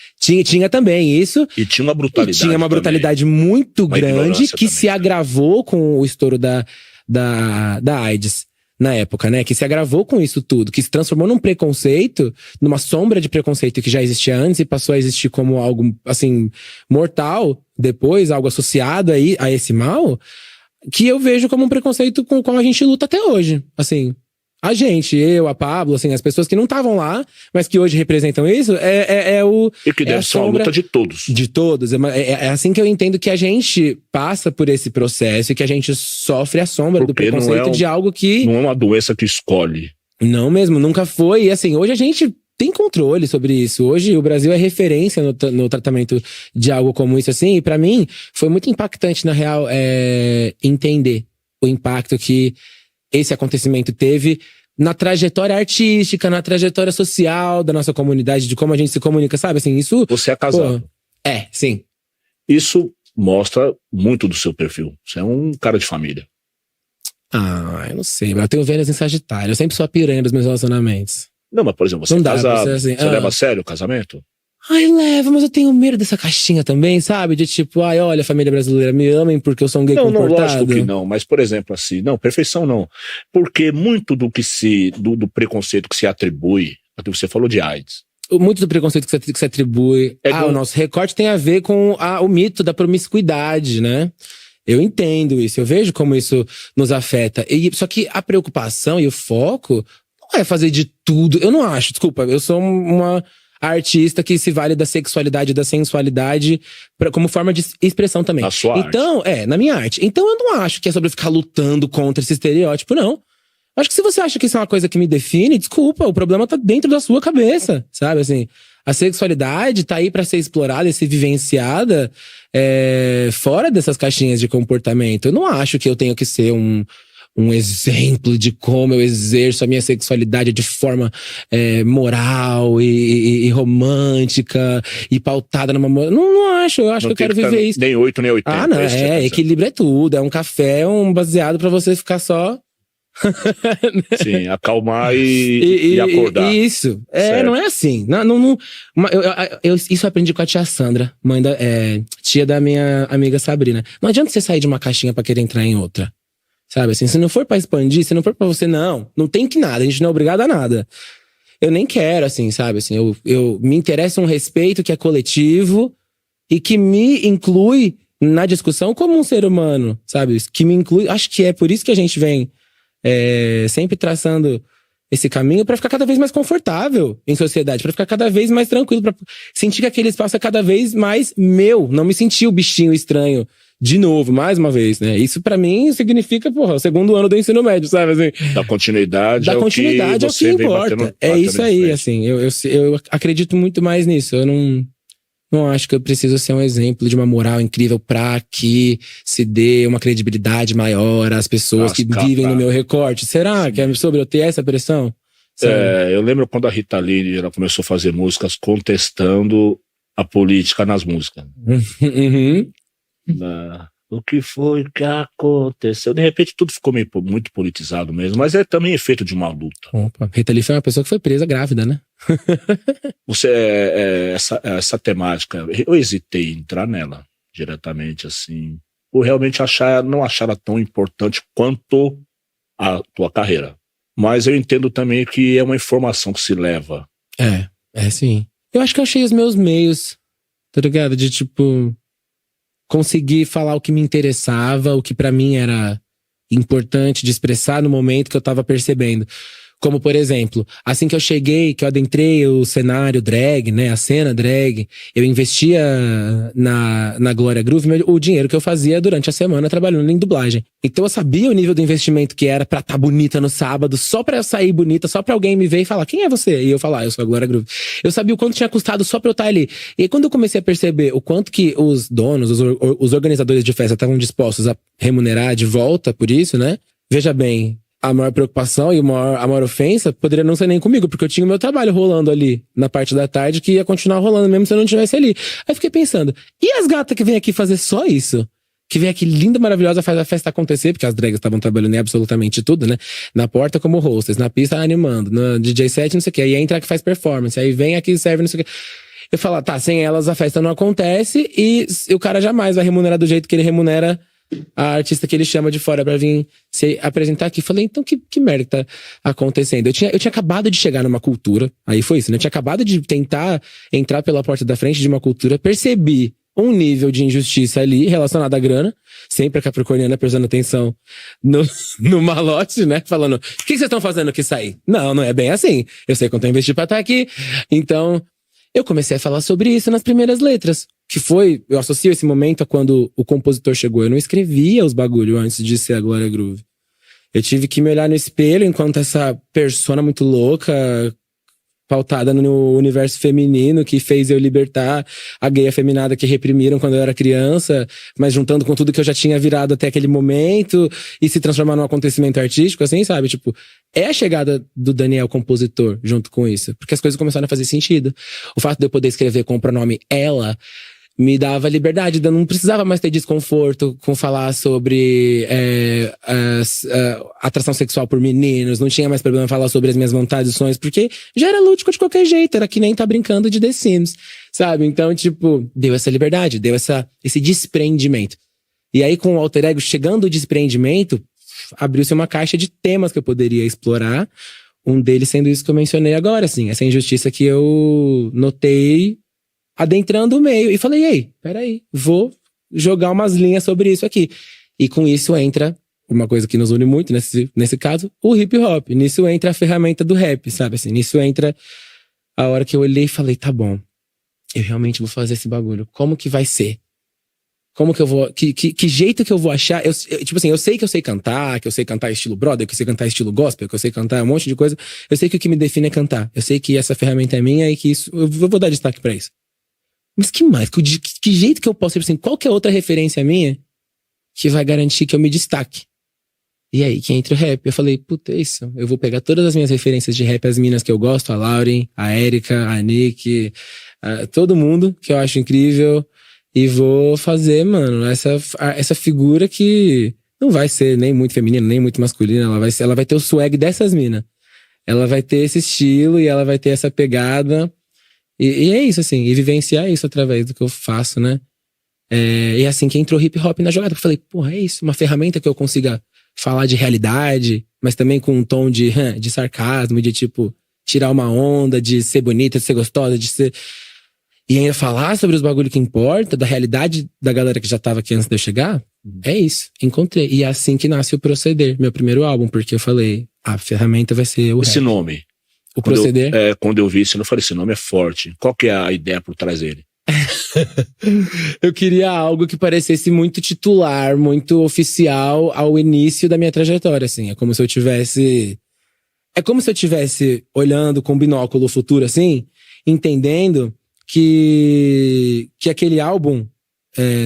Tinha também isso. E tinha uma brutalidade. Tinha uma brutalidade também. Muito uma grande que também, se agravou com o estouro da AIDS na época, né? Que se agravou com isso tudo, que se transformou num preconceito, numa sombra de preconceito que já existia antes e passou a existir como algo, assim, mortal depois, algo associado aí a esse mal, que eu vejo como um preconceito com o qual a gente luta até hoje, assim. A gente, eu, a Pablo, assim, as pessoas que não estavam lá, mas que hoje representam isso, E que deve ser uma luta de todos. De todos. É assim que eu entendo que a gente passa por esse processo e que a gente sofre a sombra do preconceito de algo que... Não é uma doença que escolhe. Não mesmo, nunca foi. E assim, hoje a gente tem controle sobre isso. Hoje o Brasil é referência no tratamento de algo como isso, assim. E pra mim, foi muito impactante, na real, entender o impacto que esse acontecimento teve na trajetória artística, na trajetória social da nossa comunidade, de como a gente se comunica, sabe? Assim, isso... Você é casado. Sim. Isso mostra muito do seu perfil. Você é um cara de família. Eu não sei. Eu tenho velhas em Sagitário. Eu sempre sou a piranha dos meus relacionamentos. Não, mas por exemplo, você é casado. Assim, você leva a sério o casamento? Levo, mas eu tenho medo dessa caixinha também, sabe? De tipo, olha, a família brasileira, me amem porque eu sou um gay comportado. Não, lógico que não, mas por exemplo assim, não, perfeição não. Porque muito do preconceito que se atribui, você falou de AIDS. Muito do preconceito que se atribui o nosso recorte tem a ver com o mito da promiscuidade, né? Eu entendo isso, eu vejo como isso nos afeta. Só que a preocupação e o foco não é fazer de tudo. Eu não acho, desculpa, eu sou uma artista que se vale da sexualidade e da sensualidade como forma de expressão também. Na sua arte. Na minha arte. Então eu não acho que é sobre ficar lutando contra esse estereótipo, não. Acho que se você acha que isso é uma coisa que me define, desculpa, o problema tá dentro da sua cabeça, sabe? Assim, a sexualidade tá aí pra ser explorada e ser vivenciada fora dessas caixinhas de comportamento. Eu não acho que eu tenho que ser um exemplo de como eu exerço a minha sexualidade de forma moral e romântica e pautada numa... Não acho, eu acho que eu quero viver isso. Nem 8, nem 80. Não, equilíbrio é tudo. É um café, é um baseado pra você ficar só... Sim, acalmar e acordar. Isso. Não é assim. Isso eu aprendi com a tia Sandra, tia da minha amiga Sabrina. Não adianta você sair de uma caixinha pra querer entrar em outra. Sabe assim, se não for pra expandir, se não for pra você, não tem que nada, a gente não é obrigado a nada. eu nem quero, assim, sabe? Assim, eu me interessa um respeito que é coletivo e que me inclui na discussão como um ser humano, sabe? Que me inclui. Acho que é por isso que a gente vem sempre traçando esse caminho pra ficar cada vez mais confortável em sociedade, pra ficar cada vez mais tranquilo, pra sentir que aquele espaço é cada vez mais meu, não me sentir o bichinho estranho de novo, mais uma vez, né? Isso pra mim significa, o segundo ano do ensino médio, sabe? Assim, Da continuidade é o que importa. É isso aí, assim. Eu acredito muito mais nisso. Eu não acho que eu preciso ser um exemplo de uma moral incrível pra que se dê uma credibilidade maior às pessoas que vivem no meu recorte. Será que é sobre eu ter essa pressão? Eu lembro quando a Rita Lee ela começou a fazer músicas contestando a política nas músicas. Uhum. O que foi que aconteceu? De repente tudo ficou muito politizado mesmo, mas é também efeito de uma luta. Opa, Rita Lee foi uma pessoa que foi presa grávida, né? Essa temática, eu hesitei em entrar nela diretamente, assim, por realmente não achar ela tão importante quanto a tua carreira. Mas eu entendo também que é uma informação que se leva. É sim. Eu acho que eu achei os meus meios, tá ligado? De tipo, conseguir falar o que me interessava, o que pra mim era importante de expressar no momento que eu tava percebendo. Como, por exemplo, assim que eu cheguei, que eu adentrei o cenário drag, né, a cena drag, eu investia na Glória Groove o dinheiro que eu fazia durante a semana trabalhando em dublagem. Então eu sabia o nível do investimento que era pra estar bonita no sábado, só pra eu sair bonita, só pra alguém me ver e falar, quem é você? E eu falar, eu sou a Glória Groove. Eu sabia o quanto tinha custado só pra eu estar ali. E aí, quando eu comecei a perceber o quanto que os donos, os organizadores de festa estavam dispostos a remunerar de volta por isso, né? Veja bem, a maior preocupação e a maior ofensa poderia não ser nem comigo, porque eu tinha o meu trabalho rolando ali na parte da tarde, que ia continuar rolando mesmo se eu não estivesse ali. Aí fiquei pensando, e as gatas que vêm aqui fazer só isso? Que vem aqui linda, maravilhosa, faz a festa acontecer, porque as drags estavam trabalhando em absolutamente tudo, né? Na porta como hostess, na pista animando, no DJ set, não sei o que. Aí entra que faz performance, aí vem aqui e serve, não sei o que. Eu falo, tá, sem elas a festa não acontece e o cara jamais vai remunerar do jeito que ele remunera a artista que ele chama de fora pra vir se apresentar aqui. Falei, então que merda que tá acontecendo? Eu tinha acabado de chegar numa cultura, aí foi isso, né? Eu tinha acabado de tentar entrar pela porta da frente de uma cultura, percebi um nível de injustiça ali relacionado à grana, sempre a capricorniana prestando atenção no malote, né? Falando, o que vocês estão fazendo que sair? Não é bem assim. Eu sei quanto eu investi pra estar aqui. Então, eu comecei a falar sobre isso nas primeiras letras. Que foi, eu associo esse momento a quando o compositor chegou. Eu não escrevia os bagulho antes de ser a Glória Groove. Eu tive que me olhar no espelho enquanto essa persona muito louca, pautada no universo feminino, que fez eu libertar a gay afeminada que reprimiram quando eu era criança, mas juntando com tudo que eu já tinha virado até aquele momento e se transformar num acontecimento artístico, assim, sabe? Tipo, é a chegada do Daniel compositor junto com isso, porque as coisas começaram a fazer sentido. O fato de eu poder escrever com o pronome ela me dava liberdade, eu não precisava mais ter desconforto com falar sobre atração sexual por meninos, não tinha mais problema falar sobre as minhas vontades e sonhos, porque já era lúdico de qualquer jeito, era que nem tá brincando de The Sims, sabe? Então, tipo, deu essa liberdade, deu esse desprendimento. E aí, com o Alter Ego chegando o desprendimento, abriu-se uma caixa de temas que eu poderia explorar, um deles sendo isso que eu mencionei agora, assim, essa injustiça que eu notei adentrando o meio, e falei, ei, peraí, vou jogar umas linhas sobre isso aqui. E com isso entra uma coisa que nos une muito, nesse caso, o hip hop. Nisso entra a ferramenta do rap, sabe? Assim, nisso entra a hora que eu olhei e falei, tá bom, eu realmente vou fazer esse bagulho. Como que vai ser? Como que eu vou... Que jeito que eu vou achar? Tipo assim, eu sei que eu sei cantar estilo brother, que eu sei cantar estilo gospel, que eu sei cantar um monte de coisa. Eu sei que o que me define é cantar. Eu sei que essa ferramenta é minha e que isso... Eu vou dar destaque pra isso. Mas que mais? Que jeito que eu posso... Assim, qual que é outra referência minha que vai garantir que eu me destaque? E aí, que entra o rap. Eu falei, puta, é isso. Eu vou pegar todas as minhas referências de rap, as minas que eu gosto, a Lauren, a Erika, a Nick, todo mundo que eu acho incrível, e vou fazer, mano, essa figura que não vai ser nem muito feminina, nem muito masculina. Ela vai ter o swag dessas minas. Ela vai ter esse estilo e ela vai ter essa pegada. E é isso, assim, e vivenciar isso através do que eu faço, né? E assim que entrou hip hop na jogada, eu falei, porra, é isso, uma ferramenta que eu consiga falar de realidade, mas também com um tom de sarcasmo, de tipo, tirar uma onda, de ser bonita, de ser gostosa, de ser... E ainda falar sobre os bagulho que importa, da realidade da galera que já tava aqui antes de eu chegar, é isso. Encontrei. E é assim que nasce o Proceder, meu primeiro álbum, porque eu falei, a ferramenta vai ser o Esse rap. nome. O Proceder. Quando eu vi isso, eu falei, esse nome é forte. Qual que é a ideia por trás dele? Eu queria algo que parecesse muito titular, muito oficial ao início da minha trajetória, assim. É como se eu tivesse olhando com binóculo o futuro, assim, entendendo que aquele álbum,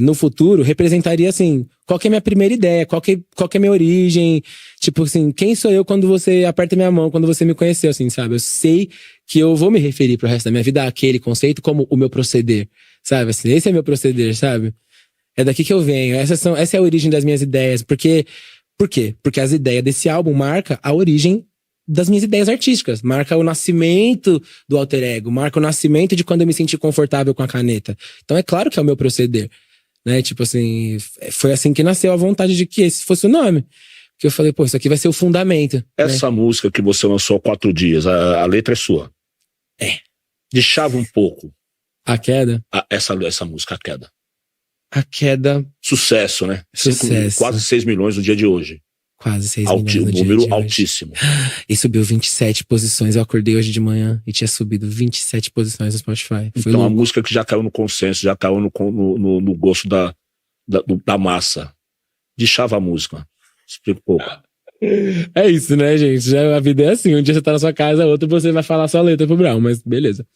no futuro, representaria, assim, qual que é a minha primeira ideia, qual que é a minha origem, tipo assim, quem sou eu quando você aperta minha mão, quando você me conheceu, assim, sabe? Eu sei que eu vou me referir pro resto da minha vida àquele conceito como o meu proceder, sabe? Assim, esse é meu proceder, sabe? É daqui que eu venho, essa é a origem das minhas ideias, por quê? Porque as ideias desse álbum marcam a origem das minhas ideias artísticas, marca o nascimento do alter ego, marca o nascimento de quando eu me senti confortável com a caneta. Então é claro que é o meu proceder, né? Tipo assim, foi assim que nasceu a vontade de que esse fosse o nome. Que eu falei, pô, isso aqui vai ser o fundamento. Essa música que você lançou há 4 dias, a letra é sua? É. Deixava um pouco. A Queda? Essa música, A Queda. A Queda. Sucesso, né? Sucesso. Quase 6 milhões no dia de hoje. Quase 6 milhões no dia número de hoje. altíssimo. E subiu 27 posições. Eu acordei hoje de manhã e tinha subido 27 posições no Spotify. Foi Então, louco. a música que já caiu no consenso, já caiu no gosto da massa. Deixava a música. Explica um pouco. É isso, né, gente? Já, a vida é assim. Um dia você tá na sua casa, outro você vai falar sua letra pro Brown, mas beleza.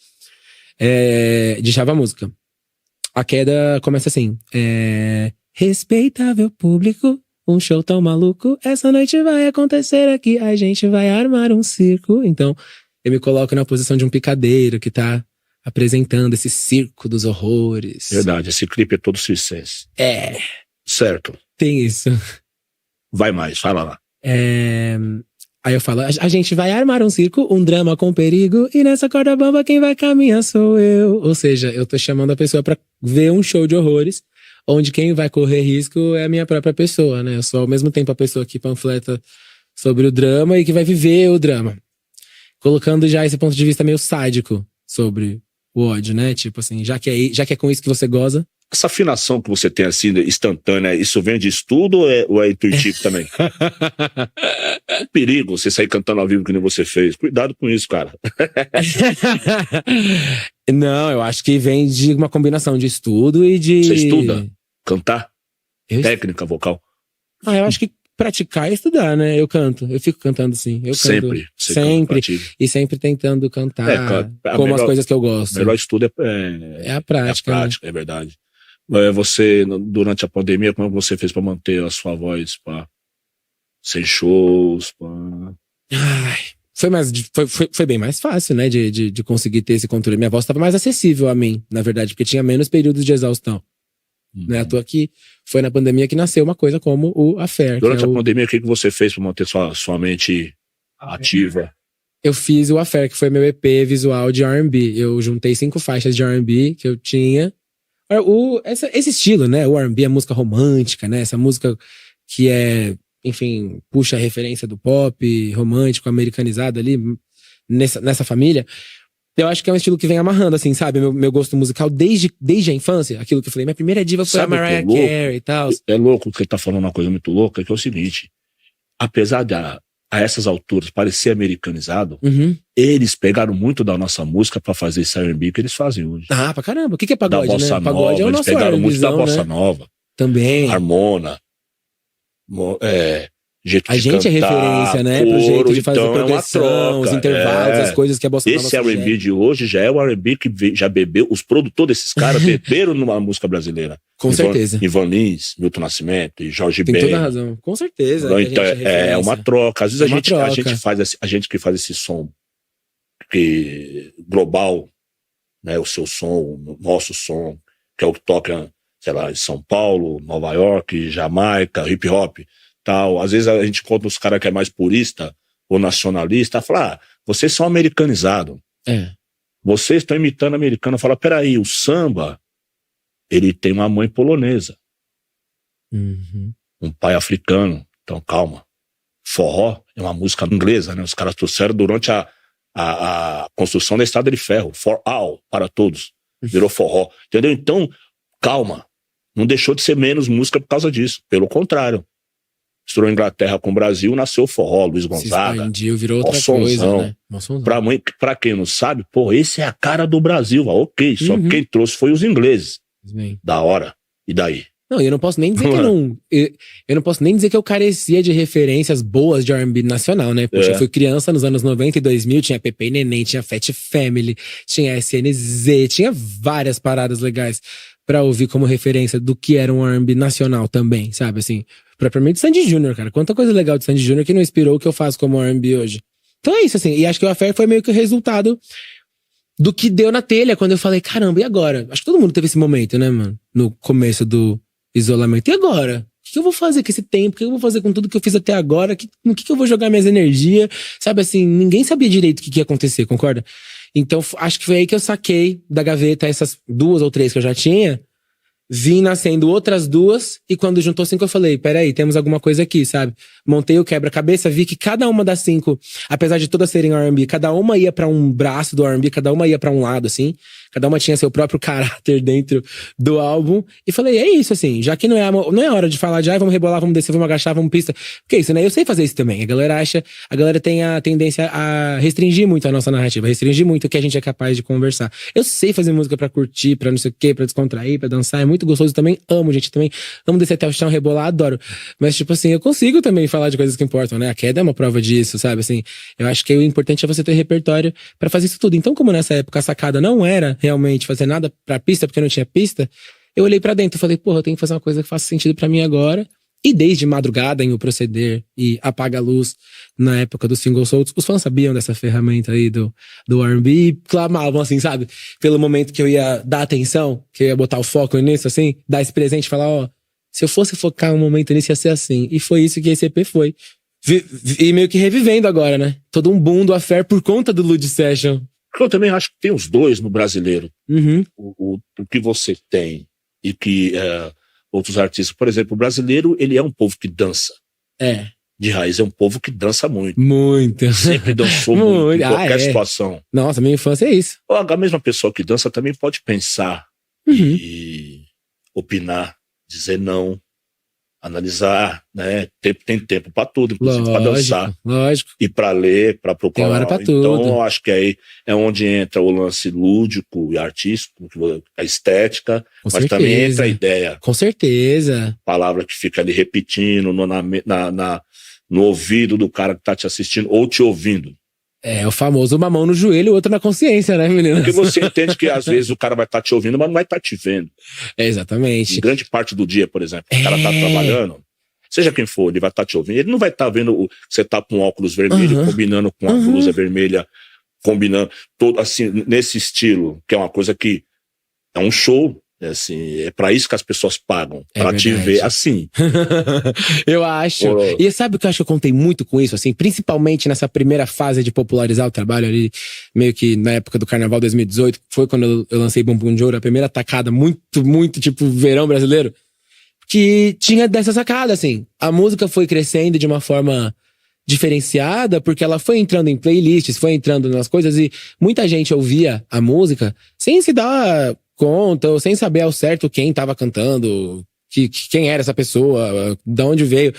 Deixava a música. A Queda começa assim. Respeitável público, um show tão maluco, essa noite vai acontecer aqui, a gente vai armar um circo. Então, eu me coloco na posição de um picadeiro que tá apresentando esse circo dos horrores. Verdade, esse clipe é todo circense. Certo. Tem isso. Vai mais, fala lá. Aí eu falo, a gente vai armar um circo, um drama com perigo, e nessa corda bamba quem vai caminhar sou eu. Ou seja, eu tô chamando a pessoa pra ver um show de horrores, onde quem vai correr risco é a minha própria pessoa, né? Eu sou ao mesmo tempo a pessoa que panfleta sobre o drama e que vai viver o drama. Colocando já esse ponto de vista meio sádico sobre o ódio, né? Tipo assim, já que é com isso que você goza. Essa afinação que você tem assim, instantânea, isso vem de estudo ou é intuitivo também? Perigo você sair cantando ao vivo que nem você fez. Cuidado com isso, cara. Não, eu acho que vem de uma combinação de estudo e de... Você estuda? Cantar? Técnica vocal? Eu acho que praticar é estudar, né? Eu canto, eu fico cantando sim. Eu sempre? Canto, sempre. E sempre tentando cantar como as coisas que eu gosto. O melhor estudo é a prática. É verdade. Você, durante a pandemia, como você fez pra manter a sua voz, sem shows, Foi bem mais fácil, né, de conseguir ter esse controle. Minha voz estava mais acessível a mim, na verdade, porque tinha menos períodos de exaustão. Né? À toa que foi na pandemia que nasceu uma coisa como o Affair. Durante a pandemia, o que você fez pra manter sua mente ativa? Eu fiz o Affair, que foi meu EP visual de R&B. Eu juntei 5 faixas de R&B que eu tinha. Esse estilo, né? O R&B é música romântica, né? Essa música que enfim, puxa a referência do pop romântico, americanizado ali, nessa família. Eu acho que é um estilo que vem amarrando, assim, sabe? Meu gosto musical desde a infância. Aquilo que eu falei, minha primeira diva foi a Mariah Carey e tal. É louco que ele tá falando uma coisa muito louca, que é o seguinte. Apesar a essas alturas parecer americanizado, eles pegaram muito da nossa música pra fazer esse R&B que eles fazem hoje. Ah, pra caramba. O que é pagode, da bossa né? Pagode nova, é o eles nosso pegaram muito da bossa né? nova. Também. Harmona. Jeito a de gente cantar, é referência, né? Coro, pro jeito de fazer então progressão, os intervalos, as coisas que a bossa nova Esse R&B de hoje já é o R&B que já bebeu, os produtores desses caras beberam numa música brasileira. Com certeza. Ivan Lins, Milton Nascimento e Jorge Ben. Tem toda a razão. Com certeza. Então é uma troca. Às vezes a gente que faz esse som global, né? O seu som, o nosso som, que é o que toca, sei lá, em São Paulo, Nova York, Jamaica, hip hop, tal. Às vezes a gente conta os caras que é mais purista ou nacionalista, fala, vocês são americanizados. Vocês estão imitando americano. Fala, peraí, o samba, ele tem uma mãe polonesa. Um pai africano. Então, calma. Forró é uma música inglesa, né? Os caras trouxeram durante a construção da estrada de ferro, for all, para todos, virou forró, entendeu? Então, calma, não deixou de ser menos música por causa disso, pelo contrário. Misturou Inglaterra com o Brasil, nasceu forró, Luiz Gonzaga, se expandiu, virou outra coisa, né? Pra quem não sabe, pô, esse é a cara do Brasil, ok, só que quem trouxe foi os ingleses, da hora, e daí? Não, eu não posso nem dizer que eu não posso nem dizer que eu carecia de referências boas de R&B nacional, né? Porque eu fui criança nos anos 90 e 2000, tinha Pepe e Neném, tinha Fat Family, tinha SNZ, tinha várias paradas legais pra ouvir como referência do que era um R&B nacional também, sabe? Assim, propriamente Sandy Júnior, cara. Quanta coisa legal de Sandy Júnior que não inspirou o que eu faço como R&B hoje. Então é isso, assim. E acho que o Affair foi meio que o resultado do que deu na telha, quando eu falei, caramba, e agora? Acho que todo mundo teve esse momento, né, mano? No começo do isolamento. E agora? O que eu vou fazer com esse tempo? O que eu vou fazer com tudo que eu fiz até agora? No que eu vou jogar minhas energias? Sabe assim, ninguém sabia direito o que ia acontecer, concorda? Então, acho que foi aí que eu saquei da gaveta essas 2 ou 3 que eu já tinha. Vim nascendo outras 2, e quando juntou 5 eu falei, peraí, temos alguma coisa aqui, sabe? Montei o quebra-cabeça, vi que cada uma das 5, apesar de todas serem R&B, cada uma ia pra um braço do R&B, cada uma ia pra um lado, assim. Cada uma tinha seu próprio caráter dentro do álbum. E falei, é isso, assim, já que não é hora de falar de, vamos rebolar, vamos descer, vamos agachar, vamos pista. Porque é isso, né? Eu sei fazer isso também. A galera tem a tendência a restringir muito a nossa narrativa, restringir muito o que a gente é capaz de conversar. Eu sei fazer música pra curtir, pra não sei o quê, pra descontrair, pra dançar. É muito gostoso também, amo, gente, também amo descer até o chão, rebolar, adoro. Mas, tipo assim, eu consigo também falar de coisas que importam, né? A queda é uma prova disso, sabe? Assim, eu acho que o importante é você ter repertório pra fazer isso tudo. Então, como nessa época a sacada não era realmente fazer nada pra pista, porque não tinha pista, eu olhei pra dentro e falei, porra, eu tenho que fazer uma coisa que faça sentido pra mim agora. E desde Madrugada em O Proceder e Apaga a Luz, na época dos singles soltos, os fãs sabiam dessa ferramenta aí do R&B e clamavam, assim, sabe? Pelo momento que eu ia dar atenção, que eu ia botar o foco nisso, assim, dar esse presente e falar, ó, se eu fosse focar um momento nisso ia ser assim. E foi isso que esse EP foi. E meio que revivendo agora, né? Todo um boom do Affair por conta do Lud Session. Eu também acho que tem os dois no brasileiro. O que você tem e que outros artistas. Por exemplo, o brasileiro, ele é um povo que dança. De raiz, é um povo que dança muito. Muito. Sempre dançou muito, em qualquer situação. Nossa, minha infância é isso. A mesma pessoa que dança também pode pensar e opinar, dizer não, analisar, né? Tem tempo pra tudo, inclusive pra dançar. Lógico. E pra ler, pra procurar. Tem hora pra então, tudo. eu acho que aí é onde entra o lance lúdico e artístico, a estética, Com mas certeza. também entra a ideia. Com certeza. Palavra que fica ali repetindo no ouvido do cara que tá te assistindo ou te ouvindo. É o famoso uma mão no joelho e outra na consciência, né, menina? Porque você entende que às vezes o cara vai estar te ouvindo, mas não vai estar te vendo. Exatamente. Em grande parte do dia, por exemplo, o cara tá trabalhando, seja quem for, ele vai estar te ouvindo. Ele não vai estar vendo você tá com óculos vermelho, combinando com a blusa vermelha, combinando todo assim, nesse estilo, que é uma coisa que é um show. Assim, é pra isso que as pessoas pagam, pra te ver assim. Eu acho. E sabe o que eu acho que eu contei muito com isso, assim, principalmente nessa primeira fase de popularizar o trabalho ali, meio que na época do Carnaval 2018, foi quando eu lancei Bumbum de Ouro, a primeira tacada muito tipo verão brasileiro, que tinha dessa sacada, assim. A música foi crescendo de uma forma diferenciada, porque ela foi entrando em playlists, foi entrando nas coisas, e muita gente ouvia a música sem se dar conta, ou sem saber ao certo quem tava cantando, quem era essa pessoa, de onde veio.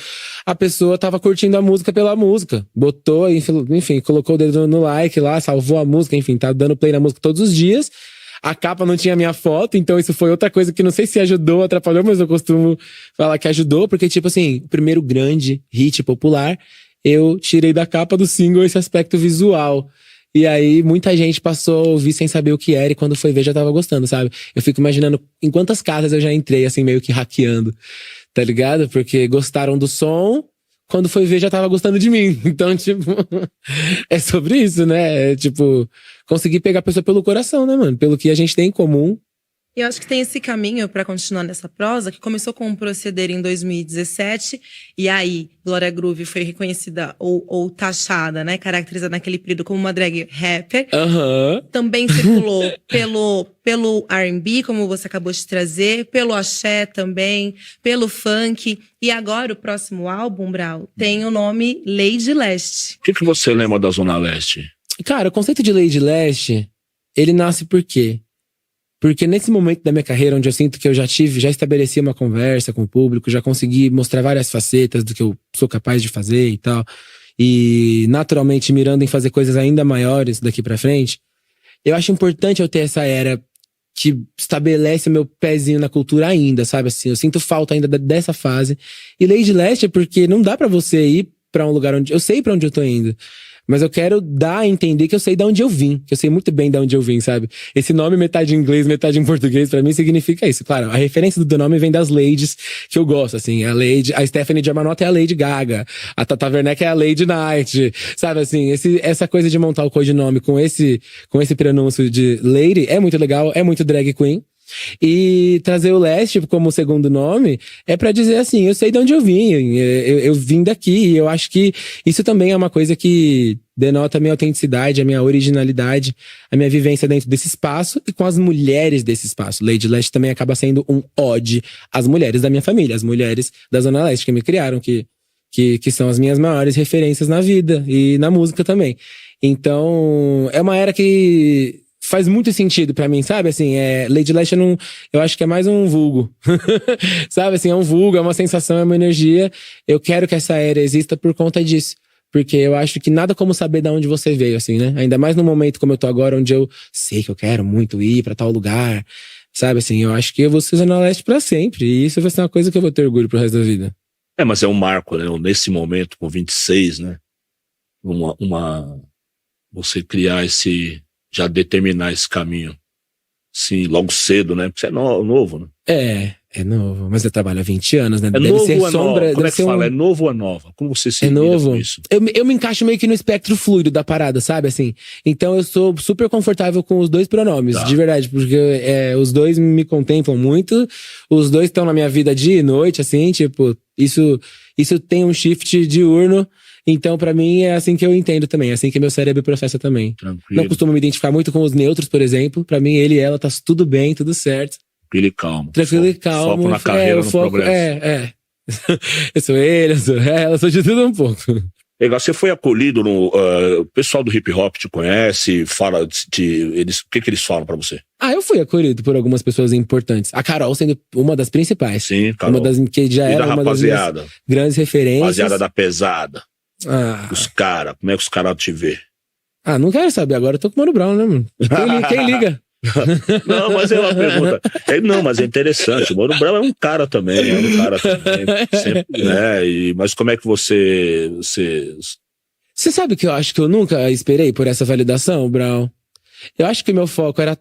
A pessoa tava curtindo a música pela música, botou, enfim, colocou o dedo no like lá, salvou a música, enfim, tá dando play na música todos os dias. A capa não tinha minha foto, então isso foi outra coisa que não sei se ajudou ou atrapalhou, mas eu costumo falar que ajudou, porque tipo assim, o primeiro grande hit popular, eu tirei da capa do single esse aspecto visual. E aí, muita gente passou a ouvir sem saber o que era, e quando foi ver já tava gostando, sabe? Eu fico imaginando em quantas casas eu já entrei, assim, meio que hackeando, tá ligado? Porque gostaram do som, quando foi ver já tava gostando de mim. Então, tipo, é sobre isso, né? É, tipo, conseguir pegar a pessoa pelo coração, né, mano? Pelo que a gente tem em comum. E eu acho que tem esse caminho pra continuar nessa prosa, que começou com um Proceder em 2017, e aí Glória Groove foi reconhecida ou taxada, né, caracterizada naquele período como uma drag rapper. Também circulou pelo R&B, como você acabou de trazer, pelo axé também, pelo funk. E agora o próximo álbum, Brau, tem o nome Lady Leste. O que você lembra da Zona Leste? Cara, o conceito de Lady Leste, ele nasce por quê? Porque nesse momento da minha carreira, onde eu sinto que eu já estabeleci uma conversa com o público, já consegui mostrar várias facetas do que eu sou capaz de fazer e tal, e naturalmente mirando em fazer coisas ainda maiores daqui pra frente, eu acho importante eu ter essa era que estabelece o meu pezinho na cultura ainda, sabe? Assim, eu sinto falta ainda dessa fase. E Lady Leste é porque não dá pra você ir pra um lugar onde... Eu sei pra onde eu tô indo. Mas eu quero dar a entender que eu sei de onde eu vim. Que eu sei muito bem de onde eu vim, sabe? Esse nome, metade em inglês, metade em português, pra mim significa isso. Claro, a referência do nome vem das ladies que eu gosto, assim. A Stephanie Germanotta é a Lady Gaga. A Tata Werneck é a Lady Night. Sabe, assim, essa coisa de montar o codinome com esse prenúncio de lady é muito legal, é muito drag queen. E trazer o Leste como segundo nome é pra dizer assim, eu sei de onde eu vim, eu vim daqui, e eu acho que isso também é uma coisa que denota a minha autenticidade, a minha originalidade, a minha vivência dentro desse espaço e com as mulheres desse espaço. Lady Leste também acaba sendo um ode às mulheres da minha família, às mulheres da Zona Leste que me criaram, que são as minhas maiores referências na vida e na música também. Então, é uma era que faz muito sentido pra mim, sabe? Assim, Lady Leste eu acho que é mais um vulgo. Sabe? Assim, é um vulgo, é uma sensação, é uma energia. Eu quero que essa era exista por conta disso. Porque eu acho que nada como saber de onde você veio, assim, né? Ainda mais num momento como eu tô agora, onde eu sei que eu quero muito ir pra tal lugar. Sabe? Assim, eu acho que eu vou ser Zona Leste pra sempre. E isso vai ser uma coisa que eu vou ter orgulho pro resto da vida. Mas é um marco, né? Nesse momento, com 26, né? Você criar já determinar esse caminho, sim, logo cedo, né? Porque você é novo, né? É novo, mas eu trabalho há 20 anos, né? É deve novo ser ou é sombra. nova? Como é que fala? Um... É novo ou é nova? Como você se é novo? com isso? Eu me encaixo meio que no espectro fluido da parada, sabe? Assim, então eu sou super confortável com os dois pronomes, Tá. de verdade, porque os dois me contemplam muito, os dois estão na minha vida dia e noite, assim, tipo, isso tem um shift diurno. Então, pra mim, é assim que eu entendo também. É assim que meu cérebro processa também. Tranquilo. Não costumo me identificar muito com os neutros, por exemplo. Pra mim, ele e ela, tá tudo bem, tudo certo. Tranquilo e calmo. Tranquilo e calmo. Foco na carreira, no progresso. Eu sou ele, eu sou ela, eu sou de tudo um pouco. Legal, você foi acolhido no... o pessoal do hip hop te conhece, fala o que eles falam pra você? Eu fui acolhido por algumas pessoas importantes. A Carol sendo uma das principais. Sim, Carol. Que já era uma das minhas grandes referências. Rapaziada da pesada. Os caras, como é que os caras te vê? Não quero saber, agora eu tô com o Mano Brown, né, mano? Quem liga? Não, mas é uma pergunta. Não, mas é interessante. O Mano Brown é um cara também. Sempre, né? Mas como é que você... Você sabe que eu acho que eu nunca esperei por essa validação, Brown? Eu acho que o meu foco era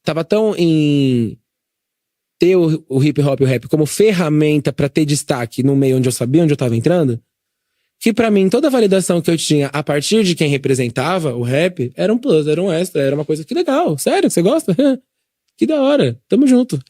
tava tão em ter o hip hop e o rap como ferramenta pra ter destaque no meio onde eu sabia onde eu tava entrando, que pra mim toda a validação que eu tinha a partir de quem representava o rap era um plus, era um extra, era uma coisa que legal, sério, você gosta? Que da hora, tamo junto.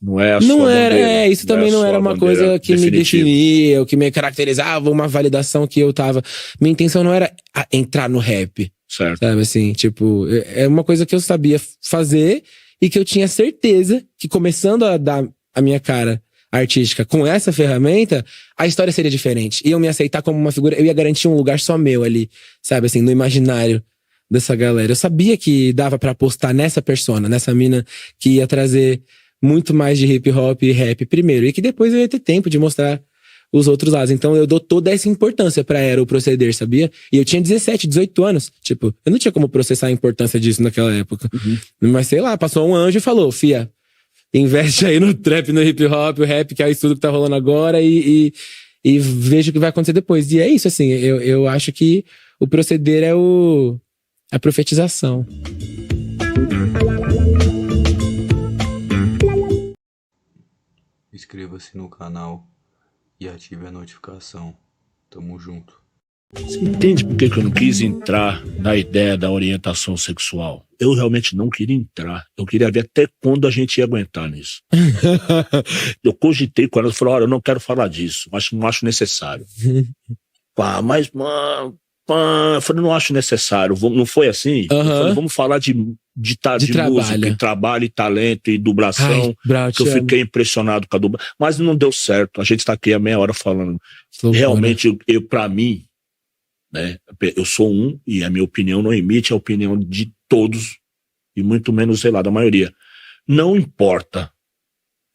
Não é a não sua era, bandeira, isso também não era uma coisa que me definia, ou que me caracterizava, uma validação que eu tava. Minha intenção não era entrar no rap. Certo. Sabe assim, tipo, é uma coisa que eu sabia fazer e que eu tinha certeza que começando a dar a minha cara artística com essa ferramenta, a história seria diferente. Iam me aceitar como uma figura, eu ia garantir um lugar só meu ali, sabe assim, no imaginário dessa galera. Eu sabia que dava pra apostar nessa persona, nessa mina que ia trazer muito mais de hip hop e rap primeiro, e que depois eu ia ter tempo de mostrar os outros lados. Então eu dou toda essa importância pra Era o Proceder, sabia? E eu tinha 17, 18 anos. Tipo, eu não tinha como processar a importância disso naquela época. Mas sei lá, passou um anjo e falou, fia, investe aí no trap, no hip hop, o rap, que é isso tudo que tá rolando agora, e veja o que vai acontecer depois. E é isso, assim, eu acho que o proceder é a profetização. Inscreva-se no canal e ative a notificação. Tamo junto. Você entende por que eu não quis entrar na ideia da orientação sexual? Eu realmente não queria entrar. Eu queria ver até quando a gente ia aguentar nisso. Eu cogitei com ela e falei, olha, eu não quero falar disso. Não acho necessário. Mas, mano... Eu falei, não acho necessário. Não foi assim? Eu falei, vamos falar de música, e trabalho, e talento, e dublação. Que eu fiquei impressionado com a dublação. Mas não deu certo. A gente tá aqui há meia hora falando. Realmente, pra mim, né? Eu sou um e a minha opinião não emite a opinião de todos e muito menos, sei lá, da maioria. Não importa.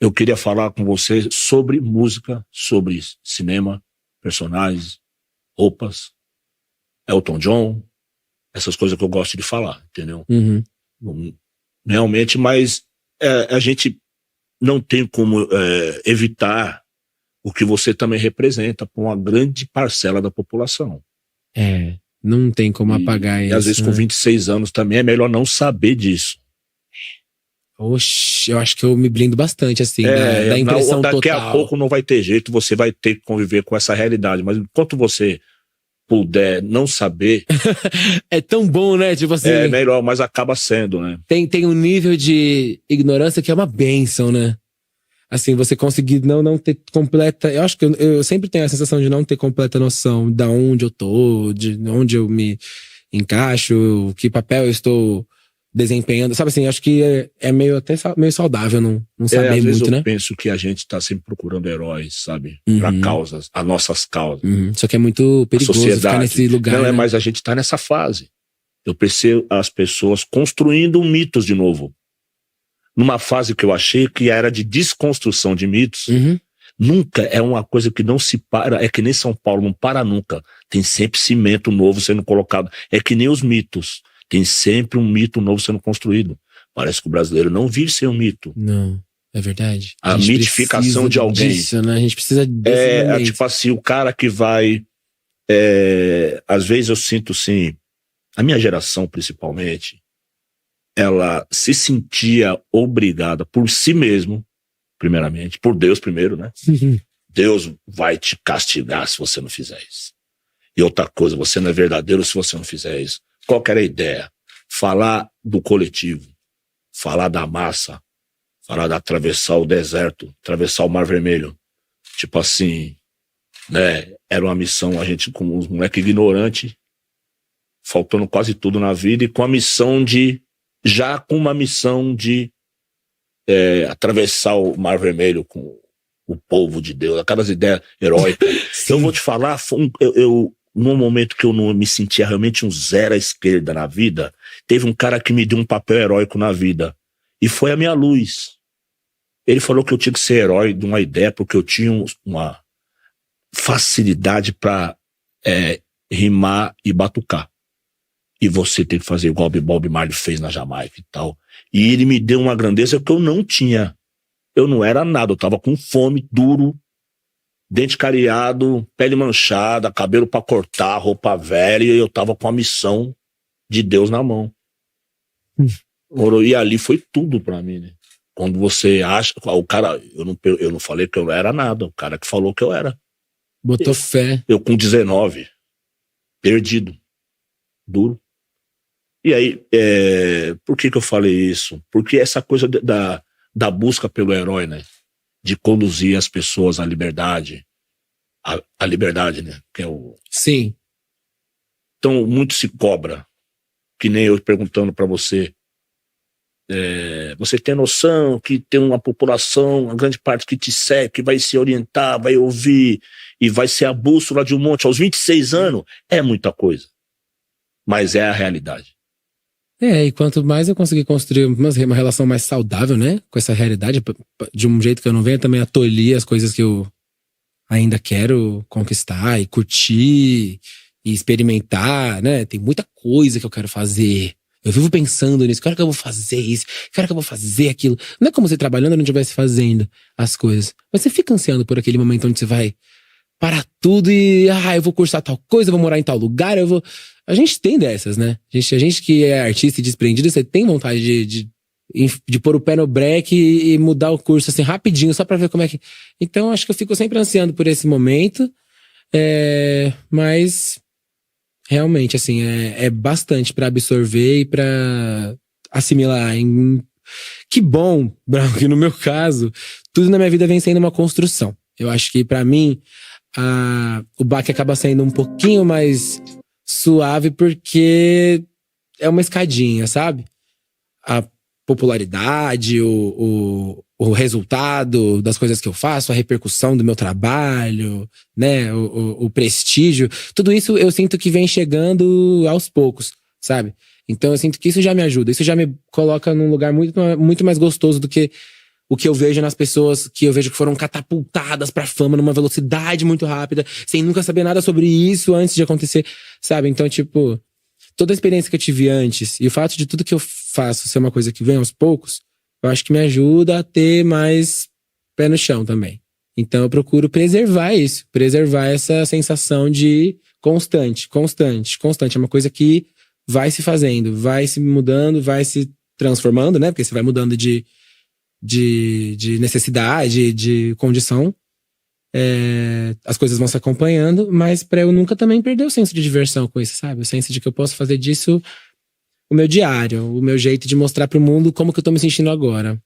Eu queria falar com você sobre música, sobre cinema, personagens, roupas, Elton John, essas coisas que eu gosto de falar, entendeu? Realmente, mas a gente não tem como evitar o que você também representa para uma grande parcela da população. Não tem como apagar isso. E às vezes com 26 anos também é melhor não saber disso. Oxe, eu acho que eu me blindo bastante, assim, da impressão total. Daqui a pouco não vai ter jeito, você vai ter que conviver com essa realidade, mas enquanto você puder não saber... É tão bom, né? Tipo assim... É melhor, mas acaba sendo, né? Tem um nível de ignorância que é uma bênção, né? Assim, você conseguir não ter completa... Eu acho que eu sempre tenho a sensação de não ter completa noção de onde eu tô, de onde eu me encaixo, que papel eu estou desempenhando. Sabe assim, acho que é meio até meio saudável não saber às vezes muito, né? Eu penso que a gente tá sempre procurando heróis, sabe? Pra causas, as nossas causas. Só que é muito perigoso ficar nesse lugar, não, né? Mas a gente tá nessa fase. Eu percebo as pessoas construindo mitos de novo. Numa fase que eu achei que era de desconstrução de mitos. Nunca é uma coisa que não se para. É que nem São Paulo, não para nunca. Tem sempre cimento novo sendo colocado. É que nem os mitos. Tem sempre um mito novo sendo construído. Parece que o brasileiro não vive sem um mito. Não, é verdade. A mitificação de alguém. Disso, né? A gente precisa desse tipo assim, o cara que vai... às vezes eu sinto assim... A minha geração, principalmente, ela se sentia obrigada por si mesmo, primeiramente, por Deus primeiro, né? Deus vai te castigar se você não fizer isso. E outra coisa, você não é verdadeiro se você não fizer isso. Qual que era a ideia? Falar do coletivo, falar da massa, falar de atravessar o deserto, atravessar o Mar Vermelho. Tipo assim, né? Era uma missão, a gente com uns moleques ignorantes, faltando quase tudo na vida, e com a missão de, já com uma missão de atravessar o Mar Vermelho com o povo de Deus, aquelas ideias heróicas. Eu vou te falar, num momento que eu não me sentia realmente um zero à esquerda na vida, teve um cara que me deu um papel heróico na vida. E foi a minha luz. Ele falou que eu tinha que ser herói de uma ideia, porque eu tinha uma facilidade para rimar e batucar. E você tem que fazer igual o Bob Marley fez na Jamaica e tal. E ele me deu uma grandeza que eu não tinha. Eu não era nada, eu tava com fome, duro, dente cariado, pele manchada, cabelo pra cortar, roupa velha, e eu tava com a missão de Deus na mão. E ali foi tudo pra mim, né? Quando você acha, o cara, eu não falei que eu era nada, o cara que falou que eu era. Botou fé. Eu com 19, perdido, duro. E aí, por que eu falei isso? Porque essa coisa da busca pelo herói, né? De conduzir as pessoas à liberdade. A liberdade, né? Que é o... Sim. Então, muito se cobra. Que nem eu perguntando pra você. Você tem noção que tem uma população, uma grande parte que te segue, que vai se orientar, vai ouvir, e vai ser a bússola de um monte. Aos 26 anos, é muita coisa. Mas é a realidade. E quanto mais eu conseguir construir uma relação mais saudável, né? Com essa realidade, de um jeito que eu não venha também atolir as coisas que eu ainda quero conquistar e curtir e experimentar, né? Tem muita coisa que eu quero fazer. Eu vivo pensando nisso, que hora que eu vou fazer isso, que hora que eu vou fazer aquilo. Não é como você trabalhando e não estivesse fazendo as coisas. Mas você fica ansiando por aquele momento onde você vai parar tudo e... eu vou cursar tal coisa, eu vou morar em tal lugar, eu vou... A gente tem dessas, né? A gente que é artista e desprendido, você tem vontade de pôr o pé no breque e mudar o curso assim rapidinho, só pra ver como é que... Então, acho que eu fico sempre ansiando por esse momento. Mas, realmente, assim, é bastante pra absorver e pra assimilar. Que bom, Brown, que no meu caso, tudo na minha vida vem sendo uma construção. Eu acho que pra mim, o baque acaba sendo um pouquinho mais suave porque é uma escadinha, sabe? A popularidade, o resultado das coisas que eu faço, a repercussão do meu trabalho, né, o prestígio, tudo isso eu sinto que vem chegando aos poucos, sabe? Então eu sinto que isso já me ajuda, isso já me coloca num lugar muito mais gostoso do que o que eu vejo nas pessoas que eu vejo que foram catapultadas pra fama numa velocidade muito rápida, sem nunca saber nada sobre isso antes de acontecer, sabe? Então, tipo, toda a experiência que eu tive antes e o fato de tudo que eu faço ser uma coisa que vem aos poucos, eu acho que me ajuda a ter mais pé no chão também. Então eu procuro preservar isso, preservar essa sensação de constante. É uma coisa que vai se fazendo, vai se mudando, vai se transformando, né? Porque você vai mudando de necessidade, de condição. As coisas vão se acompanhando, mas pra eu nunca também perder o senso de diversão com isso, sabe? O senso de que eu posso fazer disso o meu diário, o meu jeito de mostrar pro mundo como que eu tô me sentindo agora.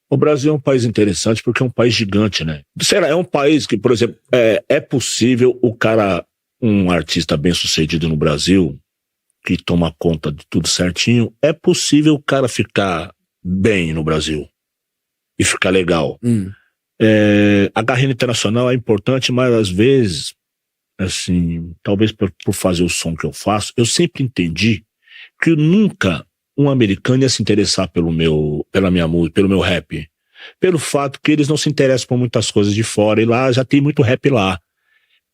O Brasil é um país interessante porque é um país gigante, né? Será, é um país que, por exemplo, é possível um artista bem-sucedido no Brasil, que toma conta de tudo certinho, é possível o cara ficar bem no Brasil e ficar legal. A carreira internacional é importante, mas às vezes, assim, talvez por fazer o som que eu faço, eu sempre entendi que nunca um americano ia se interessar pela minha música, pelo meu rap. Pelo fato que eles não se interessam por muitas coisas de fora, e lá já tem muito rap lá.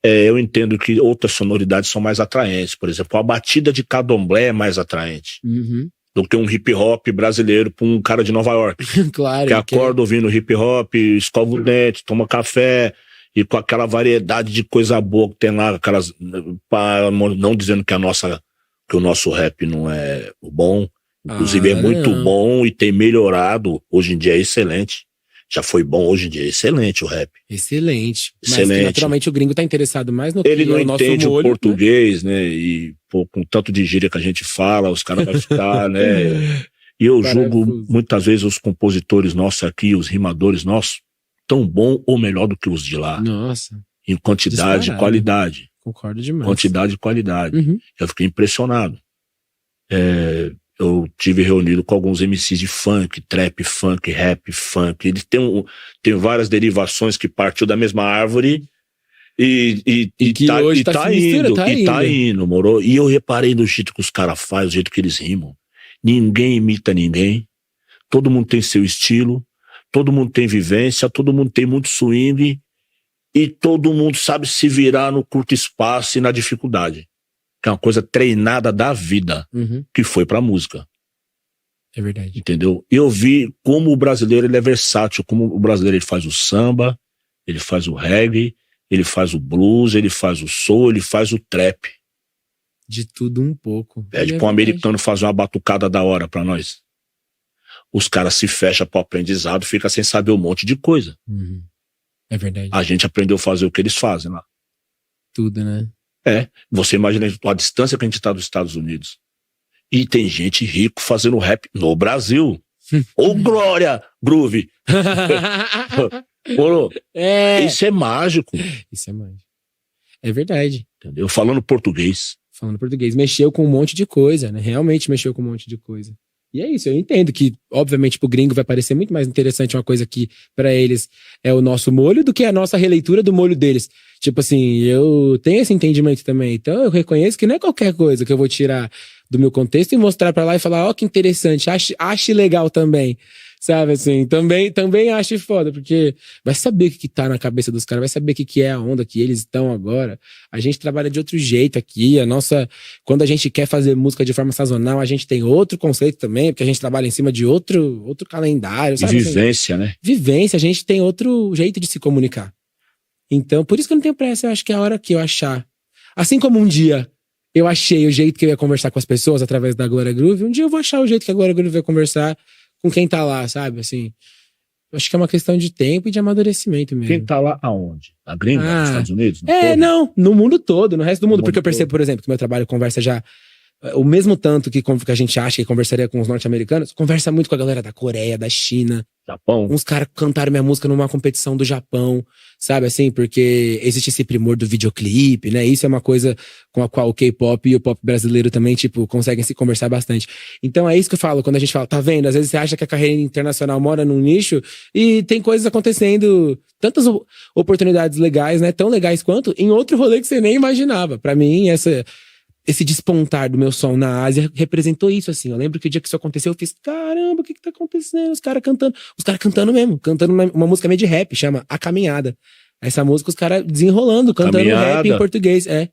Eu entendo que outras sonoridades são mais atraentes. Por exemplo, a batida de candomblé é mais atraente do que um hip hop brasileiro pra um cara de Nova York. Claro. Que acorda ouvindo hip hop, escova o dente, toma café, e com aquela variedade de coisa boa que tem lá, aquelas, não dizendo que o nosso rap não é bom, inclusive é muito bom e tem melhorado, hoje em dia é excelente. Já foi bom, hoje em dia é excelente o rap. Excelente. Excelente. Mas naturalmente o gringo tá interessado mais no Ele não nosso entende molho, o português, né? E pô, com tanto de gíria que a gente fala, os caras vão ficar, né? E eu julgo muitas vezes os compositores nossos aqui, os rimadores nossos, tão bom ou melhor do que os de lá. Nossa. Em quantidade e qualidade. Concordo demais. Quantidade e qualidade. Eu fiquei impressionado. Eu tive reunido com alguns MCs de funk, trap, funk, rap, funk. Eles têm várias derivações que partiu da mesma árvore e que hoje tá indo, moro? E eu reparei no jeito que os caras fazem, o jeito que eles rimam. Ninguém imita ninguém. Todo mundo tem seu estilo. Todo mundo tem vivência. Todo mundo tem muito swing. E todo mundo sabe se virar no curto espaço e na dificuldade. Que é uma coisa treinada da vida, que foi pra música. É verdade. Entendeu? Eu vi como o brasileiro ele é versátil, como o brasileiro ele faz o samba, ele faz o reggae, ele faz o blues, ele faz o soul, ele faz o trap. De tudo um pouco. Pede pra um americano fazer uma batucada da hora pra nós. Os caras se fecham pro aprendizado, fica sem saber um monte de coisa. É verdade. A gente aprendeu a fazer o que eles fazem lá. Tudo, né? Você imagina a distância que a gente tá dos Estados Unidos. E tem gente rico fazendo rap no Brasil. Ô, glória, groove. Isso é mágico. Isso é mágico. É verdade. Entendeu? Falando português. Mexeu com um monte de coisa, né? Realmente mexeu com um monte de coisa. E é isso, eu entendo que, obviamente, pro gringo vai parecer muito mais interessante uma coisa que, pra eles, é o nosso molho do que a nossa releitura do molho deles. Tipo assim, eu tenho esse entendimento também. Então eu reconheço que não é qualquer coisa que eu vou tirar do meu contexto e mostrar pra lá e falar, ó, que interessante, ache legal também. Sabe, assim, também acho foda, porque vai saber o que tá na cabeça dos caras, vai saber o que é a onda que eles estão agora. A gente trabalha de outro jeito aqui, quando a gente quer fazer música de forma sazonal, a gente tem outro conceito também, porque a gente trabalha em cima de outro calendário, sabe? E vivência, assim, né? Vivência, a gente tem outro jeito de se comunicar. Então, por isso que eu não tenho pressa, eu acho que é a hora que eu achar. Assim como um dia eu achei o jeito que eu ia conversar com as pessoas através da Glória Groove, um dia eu vou achar o jeito que a Glória Groove vai conversar com quem tá lá, sabe? Assim, acho que é uma questão de tempo e de amadurecimento mesmo. Quem tá lá aonde? Na gringa? Nos Estados Unidos? Não, no mundo todo, no resto do mundo. Porque eu percebo, por exemplo, que meu trabalho conversa já o mesmo tanto que a gente acha que conversaria com os norte-americanos, conversa muito com a galera da Coreia, da China, Japão. Uns caras cantaram minha música numa competição do Japão, sabe assim? Porque existe esse primor do videoclipe, né? Isso é uma coisa com a qual o K-pop e o pop brasileiro também, tipo, conseguem se conversar bastante. Então é isso que eu falo, quando a gente fala, tá vendo? Às vezes você acha que a carreira internacional mora num nicho e tem coisas acontecendo, tantas oportunidades legais, né? Tão legais quanto em outro rolê que você nem imaginava. Pra mim, esse despontar do meu som na Ásia representou isso, assim. Eu lembro que o dia que isso aconteceu, eu fiz, caramba, o que tá acontecendo? Os caras cantando mesmo, cantando uma música meio de rap, chama A Caminhada. Essa música, os caras desenrolando, cantando rap em português, E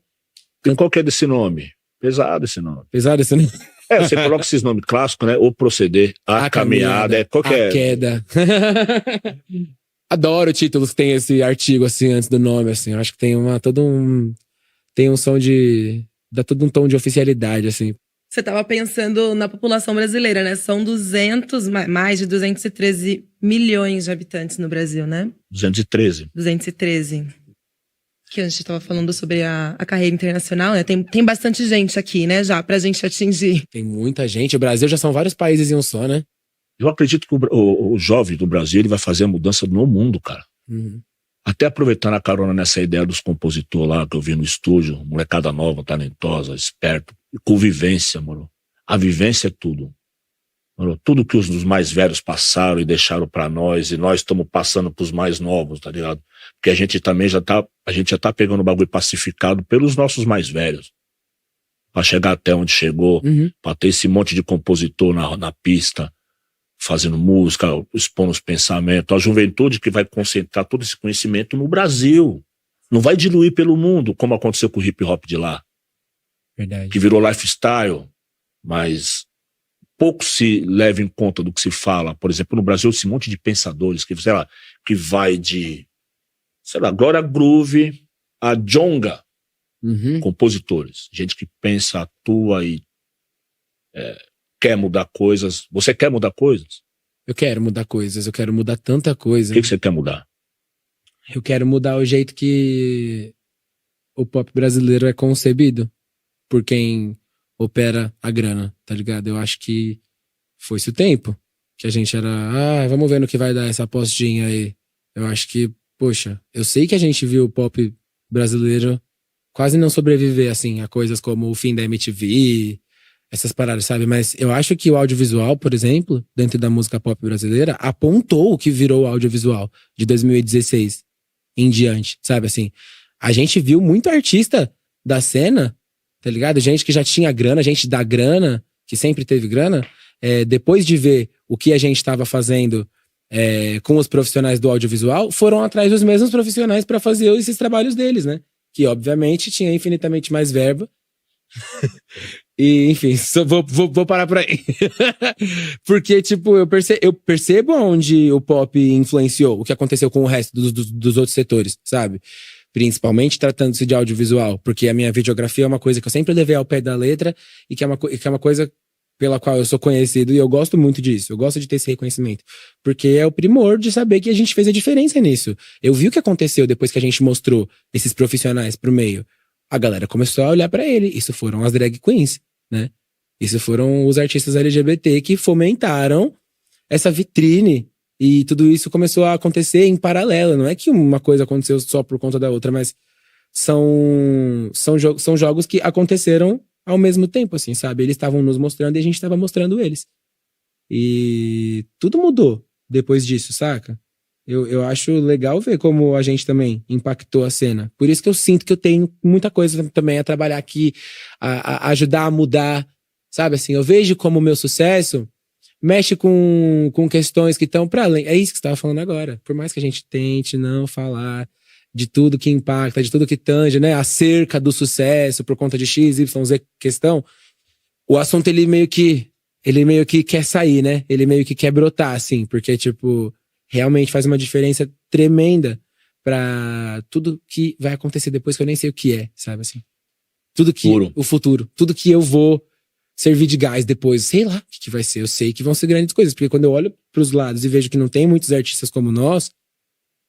qual que é desse nome? Pesado esse nome. Pesado esse nome? Você coloca esses nomes clássicos, né? O Proceder, A Caminhada, qual que é? A Queda. Adoro títulos que tem esse artigo, assim, antes do nome, assim. Eu acho que tem tem um som de... dá todo um tom de oficialidade, assim. Você estava pensando na população brasileira, né? São mais de 213 milhões de habitantes no Brasil, né? 213. 213. Que a gente estava falando sobre a carreira internacional, né? Tem bastante gente aqui, né? Já pra gente atingir. Tem muita gente. O Brasil já são vários países em um só, né? Eu acredito que o jovem do Brasil ele vai fazer a mudança no mundo, cara. Uhum. Até aproveitando a carona nessa ideia dos compositores lá que eu vi no estúdio, molecada nova, talentosa, esperto, convivência, mano. A vivência é tudo. Mano, tudo que os mais velhos passaram e deixaram pra nós, e nós estamos passando pros mais novos, tá ligado? Porque a gente também já tá pegando o bagulho pacificado pelos nossos mais velhos. Pra chegar até onde chegou, pra ter esse monte de compositor na pista, fazendo música, expondo os pensamentos. A juventude que vai concentrar todo esse conhecimento no Brasil. Não vai diluir pelo mundo, como aconteceu com o hip hop de lá. Verdade. Que virou lifestyle, mas pouco se leva em conta do que se fala. Por exemplo, no Brasil, esse monte de pensadores que, sei lá, que vai de, sei lá, Glória Groove a Djonga, compositores. Gente que pensa, atua e quer mudar coisas. Você quer mudar coisas? Eu quero mudar coisas, eu quero mudar tanta coisa. O que você quer mudar? Eu quero mudar o jeito que o pop brasileiro é concebido por quem opera a grana, tá ligado? Eu acho que foi-se o tempo que a gente era, vamos ver no que vai dar essa apostinha aí. Eu acho que, poxa, eu sei que a gente viu o pop brasileiro quase não sobreviver, assim, a coisas como o fim da MTV, essas paradas, sabe? Mas eu acho que o audiovisual, por exemplo, dentro da música pop brasileira, apontou o que virou o audiovisual de 2016 em diante, sabe? Assim, a gente viu muito artista da cena, tá ligado? Gente que já tinha grana, gente da grana, que sempre teve grana, depois de ver o que a gente estava fazendo com os profissionais do audiovisual, foram atrás dos mesmos profissionais para fazer esses trabalhos deles, né? Que, obviamente, tinha infinitamente mais verba. E, enfim, vou parar por aí. Porque, tipo, eu percebo onde o pop influenciou o que aconteceu com o resto dos outros setores, sabe? Principalmente tratando-se de audiovisual, porque a minha videografia é uma coisa que eu sempre levei ao pé da letra e que é uma coisa pela qual eu sou conhecido e eu gosto muito disso. Eu gosto de ter esse reconhecimento, porque é o primor de saber que a gente fez a diferença nisso. Eu vi o que aconteceu depois que a gente mostrou esses profissionais pro meio. A galera começou a olhar pra ele. Isso foram as drag queens, né? Isso foram os artistas LGBT que fomentaram essa vitrine. E tudo isso começou a acontecer em paralelo. Não é que uma coisa aconteceu só por conta da outra, mas são jogos que aconteceram ao mesmo tempo, assim, sabe? Eles estavam nos mostrando e a gente estava mostrando eles. E tudo mudou depois disso, saca? Eu acho legal ver como a gente também impactou a cena. Por isso que eu sinto que eu tenho muita coisa também a trabalhar aqui, a ajudar a mudar, sabe? Assim, eu vejo como o meu sucesso mexe com questões que estão para além. É isso que você estava falando agora. Por mais que a gente tente não falar de tudo que impacta, de tudo que tange, né? Acerca do sucesso por conta de X, Y, Z questão, o assunto ele meio que quer sair, né? Ele meio que quer brotar, assim, porque, tipo, realmente faz uma diferença tremenda pra tudo que vai acontecer depois que eu nem sei o que é, sabe assim? Tudo que... O futuro. Tudo que eu vou servir de gás depois. Sei lá o que vai ser. Eu sei que vão ser grandes coisas. Porque quando eu olho pros lados e vejo que não tem muitos artistas como nós,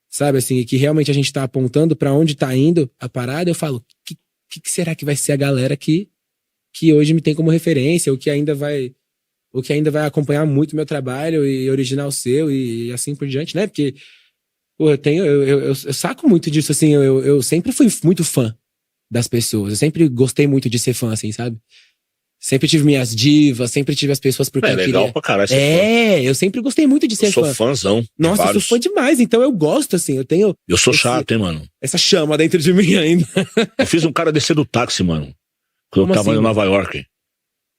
sabe assim? E que realmente a gente tá apontando pra onde tá indo a parada, eu falo, que será que vai ser a galera que hoje me tem como referência? Ou que ainda vai o que ainda vai acompanhar muito o meu trabalho e original seu e assim por diante, né? Porque pô, eu saco muito disso, assim, eu sempre fui muito fã das pessoas, eu sempre gostei muito de ser fã, assim, sabe? Sempre tive minhas divas, sempre tive as pessoas por quem eu legal queria. pra caralho ser fã. Eu sempre gostei muito de ser Eu sou fã. fãzão. de Nossa, eu sou vários. fã demais, então eu gosto, assim, eu tenho Eu sou chato, hein, mano. essa chama dentro de mim ainda. Eu fiz um cara descer do táxi, mano. Quando Como eu tava assim, em Nova York.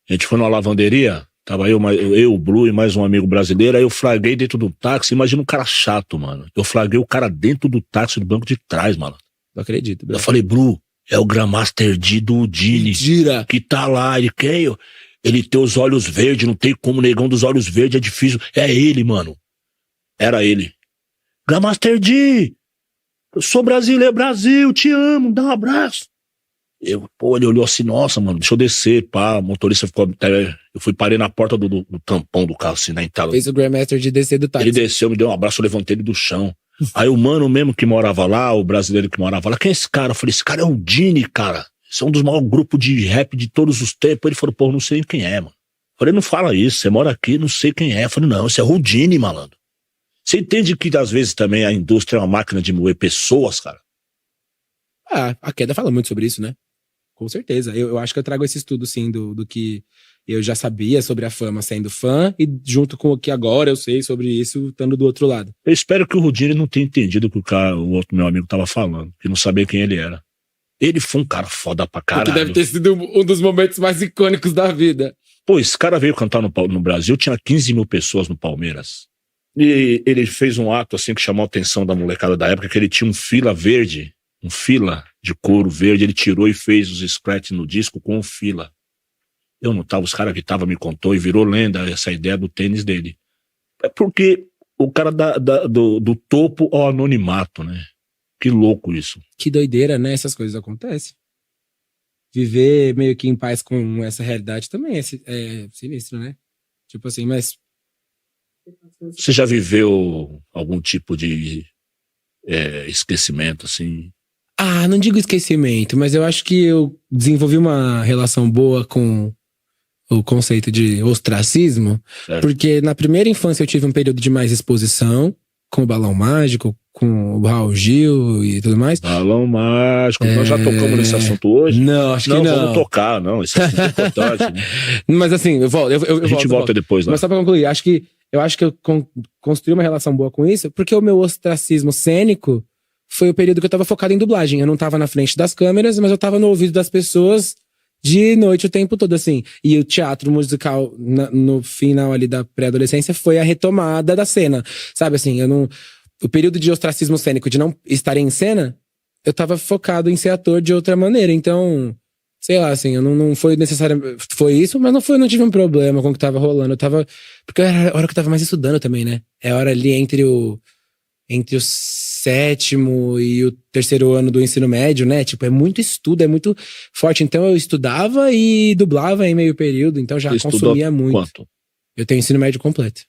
A gente foi numa lavanderia, tava eu, o Blue e mais um amigo brasileiro, aí eu flaguei dentro do táxi, imagina um cara chato, mano. Eu flaguei o cara dentro do táxi, do banco de trás, mano. Não acredito, bro. Eu falei, Blue, é o Grandmaster D do Dini, Mentira! que tá lá, ele quer, ele tem os olhos verdes, não tem como, negão dos olhos verdes, é difícil. É ele, mano. Era ele. Grandmaster D, eu sou brasileiro, Brasil, te amo, dá um abraço. Ele olhou assim, nossa, mano, deixa eu descer, pá, o motorista ficou, eu parei na porta do tampão do carro, assim, na entrada. Fez o Grandmaster de descer do táxi. Ele desceu, me deu um abraço, eu levantei ele do chão. Aí o mano mesmo que morava lá, o brasileiro que morava lá, quem é esse cara? Eu falei, esse cara é o Dini, cara. Esse é um dos maiores grupos de rap de todos os tempos. Ele falou, pô, não sei quem é, mano. Eu falei, não fala isso, você mora aqui, não sei quem é. Eu falei, não, esse é o Dini, malandro. Você entende que às vezes também a indústria é uma máquina de moer pessoas, cara? Ah, a Queda fala muito sobre isso, né? Com certeza. Eu acho que eu trago esse estudo, sim, do que eu já sabia sobre a fama sendo fã e junto com o que agora eu sei sobre isso, estando do outro lado. Eu espero que o Rudini não tenha entendido o que o outro meu amigo tava falando, que não sabia quem ele era. Ele foi um cara foda pra caralho. Porque deve ter sido um dos momentos mais icônicos da vida. Pô, esse cara veio cantar no Brasil, tinha 15 mil pessoas no Palmeiras. E ele fez um ato assim que chamou a atenção da molecada da época, que ele tinha um fila verde, um fila de couro verde, ele tirou e fez os scratch no disco com o fila. Eu não tava, os caras que tava me contou e virou lenda essa ideia do tênis dele. É porque o cara do topo ao anonimato, né? Que louco isso. Que doideira, né? Essas coisas acontecem. Viver meio que em paz com essa realidade também é sinistro, né? Tipo assim, mas... Você já viveu algum tipo de esquecimento, assim? Ah, não digo esquecimento, mas eu acho que eu desenvolvi uma relação boa com o conceito de ostracismo, Certo. porque na primeira infância eu tive um período de mais exposição, com o Balão Mágico, com o Raul Gil e tudo mais. Balão Mágico. Nós já tocamos nesse assunto hoje? Não, acho que não. Não, vamos tocar, não. Esse assunto é importante. Né? Mas assim, eu volto. A gente volta depois lá. Mas só pra concluir, eu acho que eu construí uma relação boa com isso, porque o meu ostracismo cênico foi o período que eu tava focado em dublagem. Eu não tava na frente das câmeras, mas eu tava no ouvido das pessoas de noite o tempo todo, assim. E o teatro musical, no final ali da pré-adolescência, foi a retomada da cena. Sabe, assim, o período de ostracismo cênico, de não estar em cena, eu tava focado em ser ator de outra maneira. Então, sei lá, assim, eu não foi necessário. Foi isso, mas não tive um problema com o que tava rolando. Eu tava. Porque era a hora que eu tava mais estudando também, né? É a hora ali entre o 7º e o 3º ano do ensino médio, né? Tipo, é muito estudo, é muito forte. Então eu estudava e dublava em meio período, então já consumia muito. Quanto? Eu tenho ensino médio completo.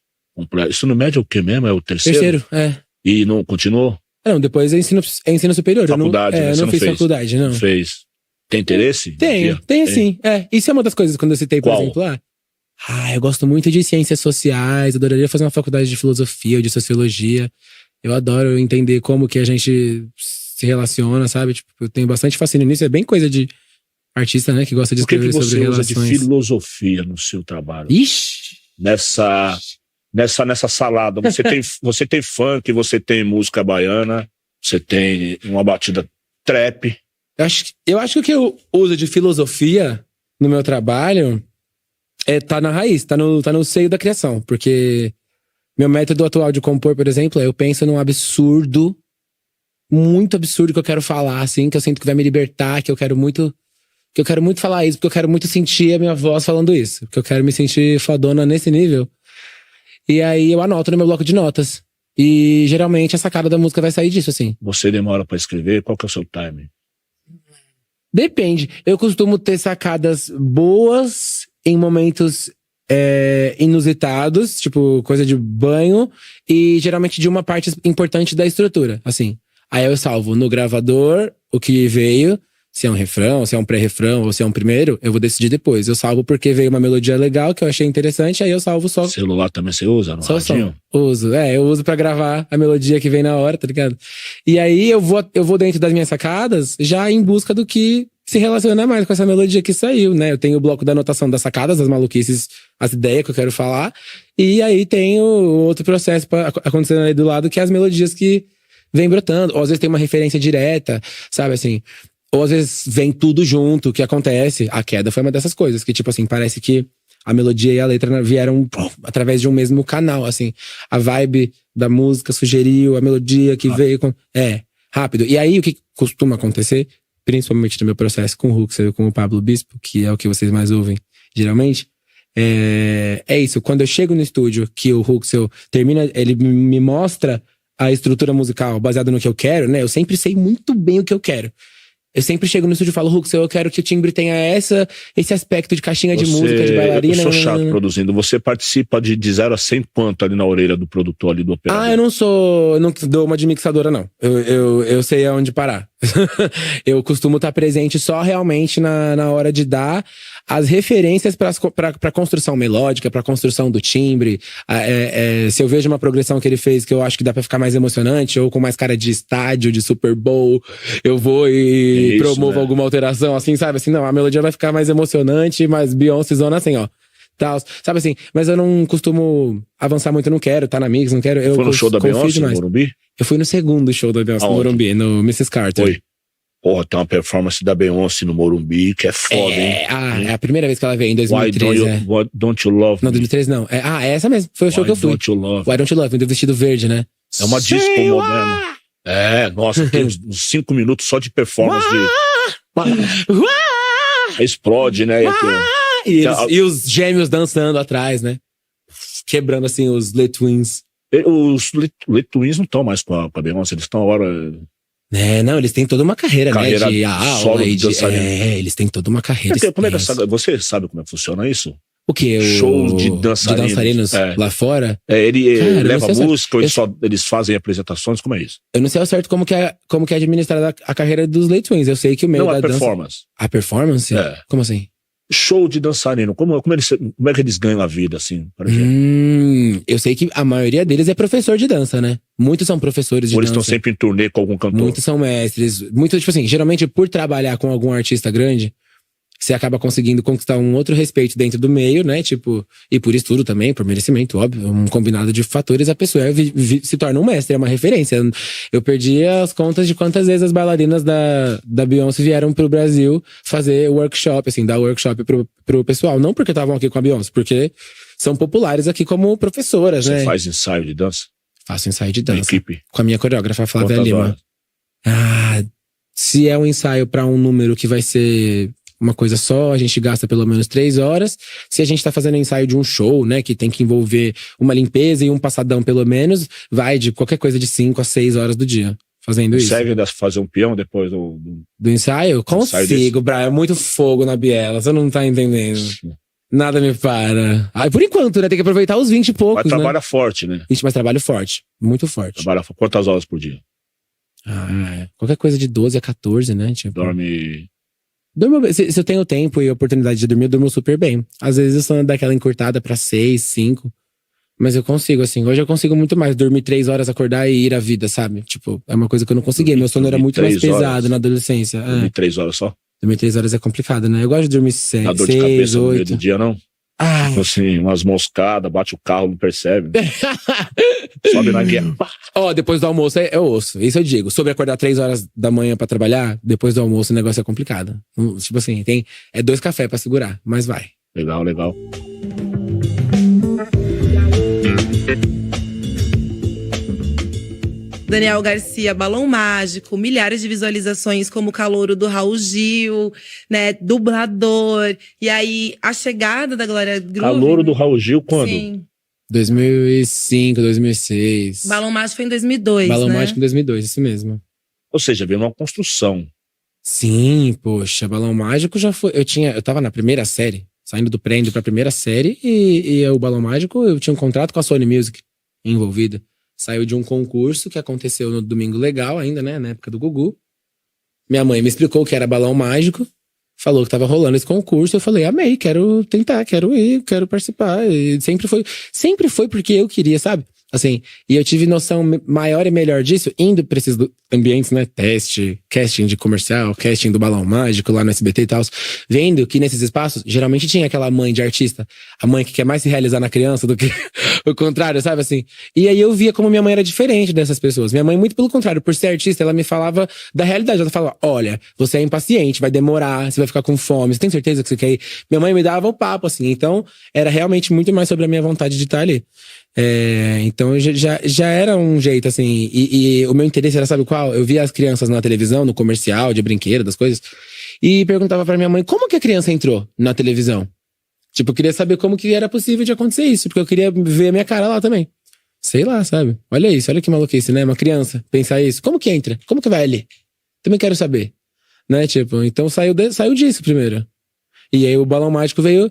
Ensino médio é o que mesmo? É o terceiro? Terceiro, é. E não continuou? Não, depois é ensino superior. Faculdade, eu não fiz fez. faculdade, não. Fez. Tem interesse? Tem sim. Isso é uma das coisas quando eu citei, por Qual? exemplo, lá. Eu gosto muito de ciências sociais, adoraria fazer uma faculdade de filosofia ou de sociologia. Eu adoro entender como que a gente se relaciona, sabe? Tipo, eu tenho bastante fascínio nisso. É bem coisa de artista, né? Que gosta de escrever sobre relações. Por que você usa de filosofia no seu trabalho? Ixi! Nessa salada. Você tem funk, você tem música baiana, você tem uma batida trap. Eu acho que o que eu uso de filosofia no meu trabalho tá na raiz, tá no seio da criação. Porque meu método atual de compor, por exemplo, eu penso num absurdo, muito absurdo que eu quero falar, assim, que eu sinto que vai me libertar, que eu quero muito falar isso, porque eu quero muito sentir a minha voz falando isso, porque eu quero me sentir fodona nesse nível. E aí eu anoto no meu bloco de notas. E geralmente a sacada da música vai sair disso, assim. Você demora pra escrever? Qual que é o seu time? Depende. Eu costumo ter sacadas boas em momentos inusitados, tipo coisa de banho, e geralmente de uma parte importante da estrutura, assim. Aí eu salvo no gravador o que veio, Se é um refrão, se é um pré-refrão ou se é um primeiro, eu vou decidir depois. Eu salvo porque veio uma melodia legal que eu achei interessante, aí eu salvo só. Celular também você usa no radinho? Uso. Eu uso pra gravar a melodia que vem na hora, tá ligado? E aí eu vou dentro das minhas sacadas já em busca do que se relaciona mais com essa melodia que saiu, né? Eu tenho o bloco da anotação das sacadas, das maluquices, as ideias que eu quero falar. E aí tem o outro processo acontecendo ali do lado, que é as melodias que vem brotando. Ou às vezes tem uma referência direta, sabe assim? Ou às vezes vem tudo junto, o que acontece. A Queda foi uma dessas coisas, que tipo assim, parece que a melodia e a letra vieram através de um mesmo canal, assim. A vibe da música sugeriu, a melodia que veio com... rápido. E aí o que costuma acontecer, principalmente no meu processo com o Huxel e com o Pablo Bispo, que é o que vocês mais ouvem, geralmente, é isso. Quando eu chego no estúdio, que o Huxel termina, ele me mostra a estrutura musical baseada no que eu quero, né? Eu sempre sei muito bem o que eu quero. Eu sempre chego no estúdio e falo, Huxel, eu quero que o timbre tenha esse aspecto de caixinha de música, de bailarina. Eu sou chato produzindo. Você participa de 0 a 100 quanto ali na orelha do produtor ali, do operador? Eu não dou uma de mixadora, não. Eu sei aonde parar. Eu costumo estar presente só realmente na hora de dar as referências pra construção melódica, pra construção do timbre. Se eu vejo uma progressão que ele fez que eu acho que dá pra ficar mais emocionante, ou com mais cara de estádio, de Super Bowl, eu vou e promovo alguma alteração, assim, sabe? Assim, não, a melodia vai ficar mais emocionante, mais Beyoncé zona assim, ó. Tal, sabe assim? Mas eu não costumo avançar muito, eu não quero, tá na mix, não quero. Foi no show da Beyoncé no Morumbi? Eu fui no segundo show da Beyoncé no Morumbi, no Mrs. Carter. Foi. Porra, tem uma performance da Beyoncé no Morumbi que é foda, hein? É a primeira vez que ela veio, em 2013. Why Don't You Love Me? Não, 2013 não. É essa mesmo, foi o show que eu fui. Why Don't You Love Why Don't You Love Me, do vestido verde, né? É uma disco moderna. Nossa, tem uns 5 minutos só de performance explode, né? E os gêmeos dançando atrás, né? Quebrando assim os Le Twins. Os Le Twins não estão mais com a Beyoncé, eles estão agora... Não, eles têm toda uma carreira, né? De aula e de... eles têm toda uma carreira. Você sabe como é que funciona isso? O quê? Show de dançarinos lá fora? Ele leva música ou eles fazem apresentações? Como é isso? Eu não sei ao certo como que é administrada a carreira dos Le Twins. Eu sei que o meio da performance. A performance? Como assim? Show de dançarino. Como é que eles ganham a vida, assim, por exemplo? Eu sei que a maioria deles é professor de dança, né? Muitos são professores de dança. Ou eles estão sempre em turnê com algum cantor? Muitos são mestres. Muitos, tipo assim, geralmente por trabalhar com algum artista grande, você acaba conseguindo conquistar um outro respeito dentro do meio, né? Tipo, e por estudo também, por merecimento, óbvio. Um combinado de fatores, a pessoa se torna um mestre, é uma referência. Eu perdi as contas de quantas vezes as bailarinas da Beyoncé vieram pro Brasil fazer workshop, assim, dar workshop pro pessoal. Não porque estavam aqui com a Beyoncé, porque são populares aqui como professoras, né? Você faz ensaio de dança? Faço ensaio de dança. Equipe? Com a minha coreógrafa, Flávia Lima. Se é um ensaio pra um número que vai ser uma coisa só, a gente gasta pelo menos 3 horas. Se a gente tá fazendo ensaio de um show, né, que tem que envolver uma limpeza e um passadão pelo menos, vai de qualquer coisa de 5 a 6 horas do dia fazendo isso. Consegue fazer um peão depois do ensaio? Consigo, Brian. É muito fogo na biela, você não tá entendendo. Nada me para. Por enquanto, né, tem que aproveitar os 20 e poucos, mas trabalha forte, né? Mas trabalho forte, muito forte. Trabalha quantas horas por dia? Qualquer coisa de 12 a 14, né? Tipo, dorme... Se eu tenho tempo e oportunidade de dormir, eu durmo super bem. Às vezes eu só daquela encurtada pra 6, 5. Mas eu consigo, assim. Hoje eu consigo muito mais. Dormir 3 horas, acordar e ir à vida, sabe? Tipo, é uma coisa que eu não conseguia. Meu sono era muito mais pesado na adolescência. Dormir 3 horas só? Dormir 3 horas é complicado, né? Eu gosto de dormir 6, 8. Dá dor de cabeça no meio do dia, não? Assim, umas moscadas, bate o carro, não percebe. Sobe na guerra. Depois do almoço eu ouço. Isso eu digo. Sobre acordar 3 horas da manhã pra trabalhar, depois do almoço o negócio é complicado. Tipo assim, tem 2 cafés pra segurar, mas vai. Legal, legal. Daniel Garcia, Balão Mágico, milhares de visualizações como o calouro do Raul Gil, né, dublador. E aí, a chegada da Glória Groove... Calouro do Raul Gil quando? Sim. 2005, 2006. Balão Mágico foi em 2002, Balão né? Mágico em 2002, isso mesmo. Ou seja, veio uma construção. Sim, poxa, Balão Mágico já foi... Eu tava na primeira série, saindo do pré pra primeira série, e o Balão Mágico, eu tinha um contrato com a Sony Music envolvida. Saiu de um concurso que aconteceu no Domingo Legal ainda, né? Na época do Gugu. Minha mãe me explicou que era balão mágico, falou que tava rolando esse concurso, eu falei, amei, quero tentar, quero ir, quero participar. E sempre foi porque eu queria, sabe? Assim, e eu tive noção maior e melhor disso indo pra esses ambientes, né? Casting de comercial, casting do balão mágico lá no SBT e tal. Vendo que nesses espaços, geralmente tinha aquela mãe de artista. A mãe que quer mais se realizar na criança do que o contrário, sabe assim? E aí eu via como minha mãe era diferente dessas pessoas. Minha mãe, muito pelo contrário, por ser artista, ela me falava da realidade. Ela falava, olha, você é impaciente, vai demorar, você vai ficar com fome, você tem certeza que você quer ir? Minha mãe me dava o papo, assim. Então, era realmente muito mais sobre a minha vontade de estar ali. Então já era um jeito, assim, e o meu interesse era, sabe qual? Eu via as crianças na televisão, no comercial, de brinquedo, das coisas, e perguntava pra minha mãe, como que a criança entrou na televisão? Tipo, eu queria saber como que era possível de acontecer isso, porque eu queria ver a minha cara lá também. Sei lá, sabe? Olha isso, olha que maluquice, né? Uma criança pensar isso, como que entra? Como que vai ali? Também quero saber, né? Tipo, então saiu disso primeiro. E aí o balão mágico veio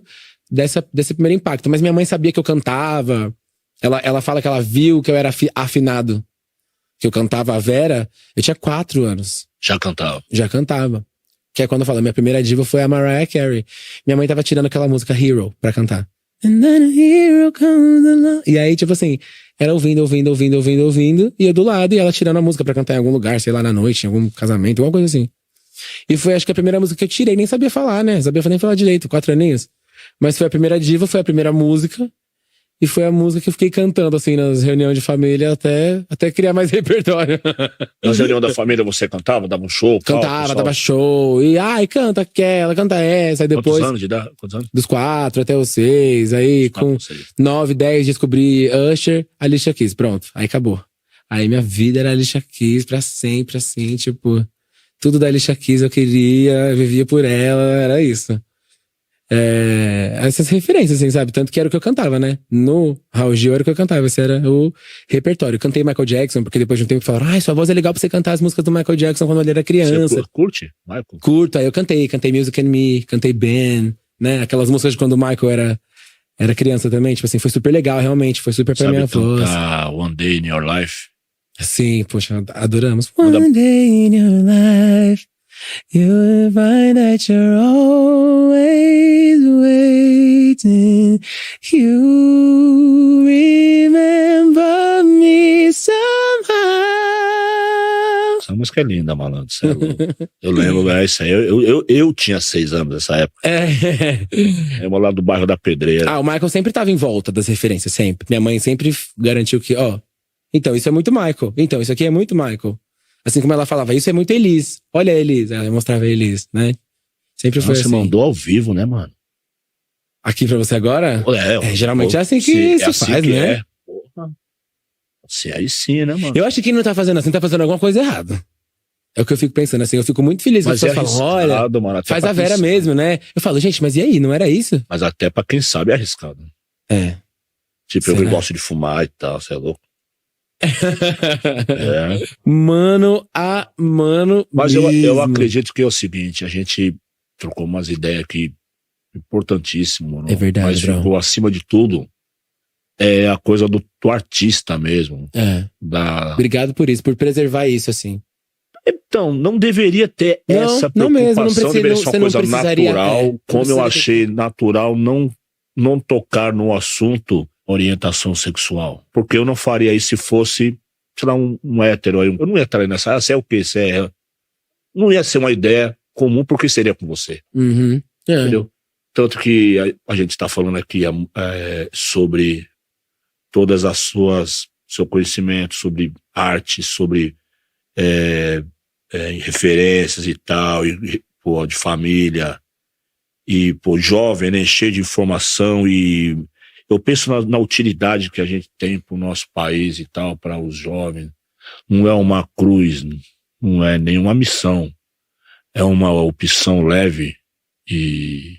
desse primeiro impacto, mas minha mãe sabia que eu cantava. Ela fala que ela viu que eu era afinado. Que eu cantava a Vera, eu tinha 4 anos. Já cantava. Já cantava. Que é quando eu falo, minha primeira diva foi a Mariah Carey. Minha mãe tava tirando aquela música Hero pra cantar. And then a hero comes along. E aí, tipo assim, ela ouvindo, e eu do lado, e ela tirando a música pra cantar em algum lugar, sei lá, na noite, em algum casamento, alguma coisa assim. E foi, acho que a primeira música que eu tirei, nem sabia falar, né? Sabia nem falar direito, 4 aninhos. Mas foi a primeira diva, foi a primeira música. E foi a música que eu fiquei cantando, assim, nas reuniões de família, até criar mais repertório. Nas reuniões da família você cantava, dava um show? Cantava, dava show. E, canta aquela, canta essa. Aí depois... Quantos anos? Dos 4 até os 6. Aí com 9, 10 descobri Usher, Alicia Keys. Pronto, aí acabou. Aí minha vida era Alicia Keys pra sempre, assim, tipo... Tudo da Alicia Keys eu queria, vivia por ela, era isso. Essas referências, assim, sabe? Tanto que era o que eu cantava, né? No Raul Gil era o que eu cantava, esse era o repertório. Eu cantei Michael Jackson, porque depois de um tempo falaram, sua voz é legal pra você cantar as músicas do Michael Jackson quando ele era criança. Você curte, Michael? Curto, aí eu cantei Music and Me, cantei Ben, né? Aquelas músicas de quando o Michael era criança também, tipo assim, foi super legal, realmente, foi super pra minha voz. One Day in Your Life? Sim, poxa, adoramos. One day in your life you'll find that you're always waiting. You remember me somehow. Essa música é linda, malandro. Eu lembro, isso aí. Eu tinha 6 anos nessa época. Eu lá do bairro da Pedreira. O Michael sempre tava em volta das referências, sempre. Minha mãe sempre garantiu que, então isso é muito Michael. Então isso aqui é muito Michael. Assim como ela falava, isso é muito Elis. Olha a Elis. Ela mostrava a Elis, né? Sempre foi assim. Você mandou ao vivo, né, mano? Aqui pra você agora? Geralmente é assim que se faz, né? Porra. Você aí sim, né, mano? Eu acho que quem não tá fazendo assim, tá fazendo alguma coisa errada. É o que eu fico pensando, assim. Eu fico muito feliz que as pessoas falam, olha, mano, faz a Vera mesmo, né? Eu falo, gente, mas e aí? Não era isso? Mas até pra quem sabe é arriscado. Tipo, eu gosto de fumar e tal, você é louco. Mano. Mas eu acredito que é o seguinte, a gente trocou umas ideias aqui importantíssimas, mano. É verdade, mas ficou acima de tudo a coisa do artista mesmo. Obrigado por isso, por preservar isso, assim. Então, não deveria ter essa preocupação, deveria ser uma coisa natural, como eu achei natural não tocar no assunto orientação sexual. Porque eu não faria isso se fosse, sei lá, um hétero. Eu não ia estar nessa, você é o quê? Não ia ser uma ideia comum, porque seria com você. Entendeu? Tanto que a gente está falando aqui sobre todas seu conhecimento, sobre arte, sobre referências e tal, de família, e jovem, né, cheio de informação, e eu penso na utilidade que a gente tem para o nosso país e tal, para os jovens. Não é uma cruz, não é nenhuma missão. É uma opção leve e,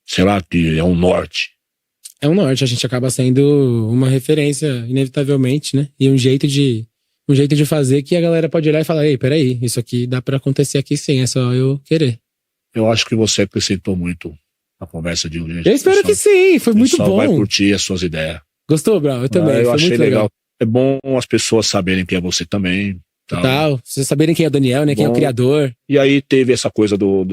sei lá, que é um norte. É um norte, a gente acaba sendo uma referência, inevitavelmente, né? E um jeito de fazer que a galera pode olhar e falar, ei, peraí, isso aqui dá pra acontecer aqui sim, é só eu querer. Eu acho que você acrescentou muito a conversa de hoje. Eu espero que sim, foi muito bom. Vai curtir as suas ideias. Gostou, Brau? Eu também, eu foi achei muito legal. É bom as pessoas saberem que é você também. Então, Total. Vocês saberem quem é o Daniel, né? Quem é o bom. criador. E aí teve essa coisa do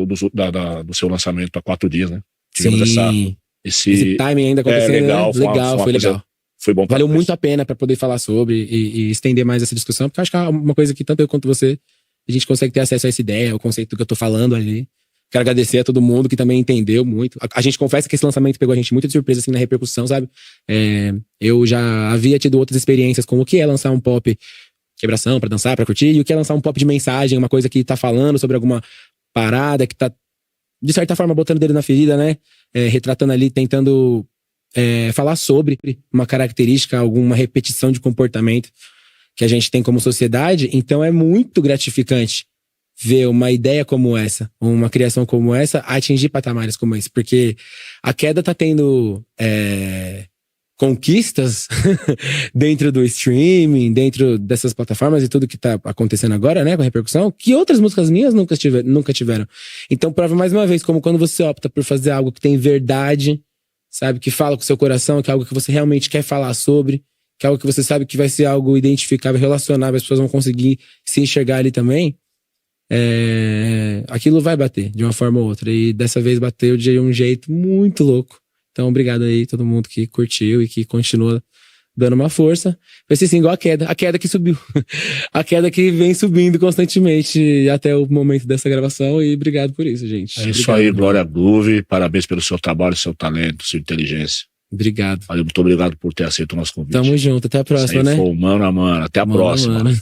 seu lançamento para 4 dias, né? Tivemos Sim. esse Esse timing ainda acontecendo. legal, né? Legal, foi coisa- legal. Foi bom pra Valeu nós. muito a pena pra poder falar sobre e estender mais essa discussão, porque eu acho que é uma coisa que tanto eu quanto você, a gente consegue ter acesso a essa ideia, o conceito que eu tô falando ali. Quero agradecer a todo mundo que também entendeu muito. A gente confessa que esse lançamento pegou a gente muito de surpresa, assim, na repercussão, sabe? Eu já havia tido outras experiências com o que é lançar um pop quebração pra dançar, pra curtir, e o que é lançar um pop de mensagem, uma coisa que tá falando sobre alguma parada, que tá, de certa forma, botando o dedo na ferida, né? Retratando ali, tentando falar sobre uma característica, alguma repetição de comportamento que a gente tem como sociedade. Então é muito gratificante ver uma ideia como essa, uma criação como essa, atingir patamares como esse, porque a Queda tá tendo conquistas dentro do streaming, dentro dessas plataformas e tudo que tá acontecendo agora, né, com a repercussão, que outras músicas minhas nunca tiveram. Então prova mais uma vez como quando você opta por fazer algo que tem verdade, sabe, que fala com o seu coração, que é algo que você realmente quer falar sobre, que é algo que você sabe que vai ser algo identificável, relacionável, as pessoas vão conseguir se enxergar ali também, aquilo vai bater de uma forma ou outra. E dessa vez bateu de um jeito muito louco. Então, obrigado aí todo mundo que curtiu e que continua dando uma força. Vai ser assim, igual a queda que subiu. A queda que vem subindo constantemente até o momento dessa gravação, e obrigado por isso, gente. É isso Obrigado. aí, Glória Groove. Parabéns pelo seu trabalho, seu talento, sua inteligência. Obrigado. Valeu, muito obrigado por ter aceito o nosso convite. Tamo junto, até a próxima, Isso aí né? foi o mano a mano. Até a Mano a próxima. mano.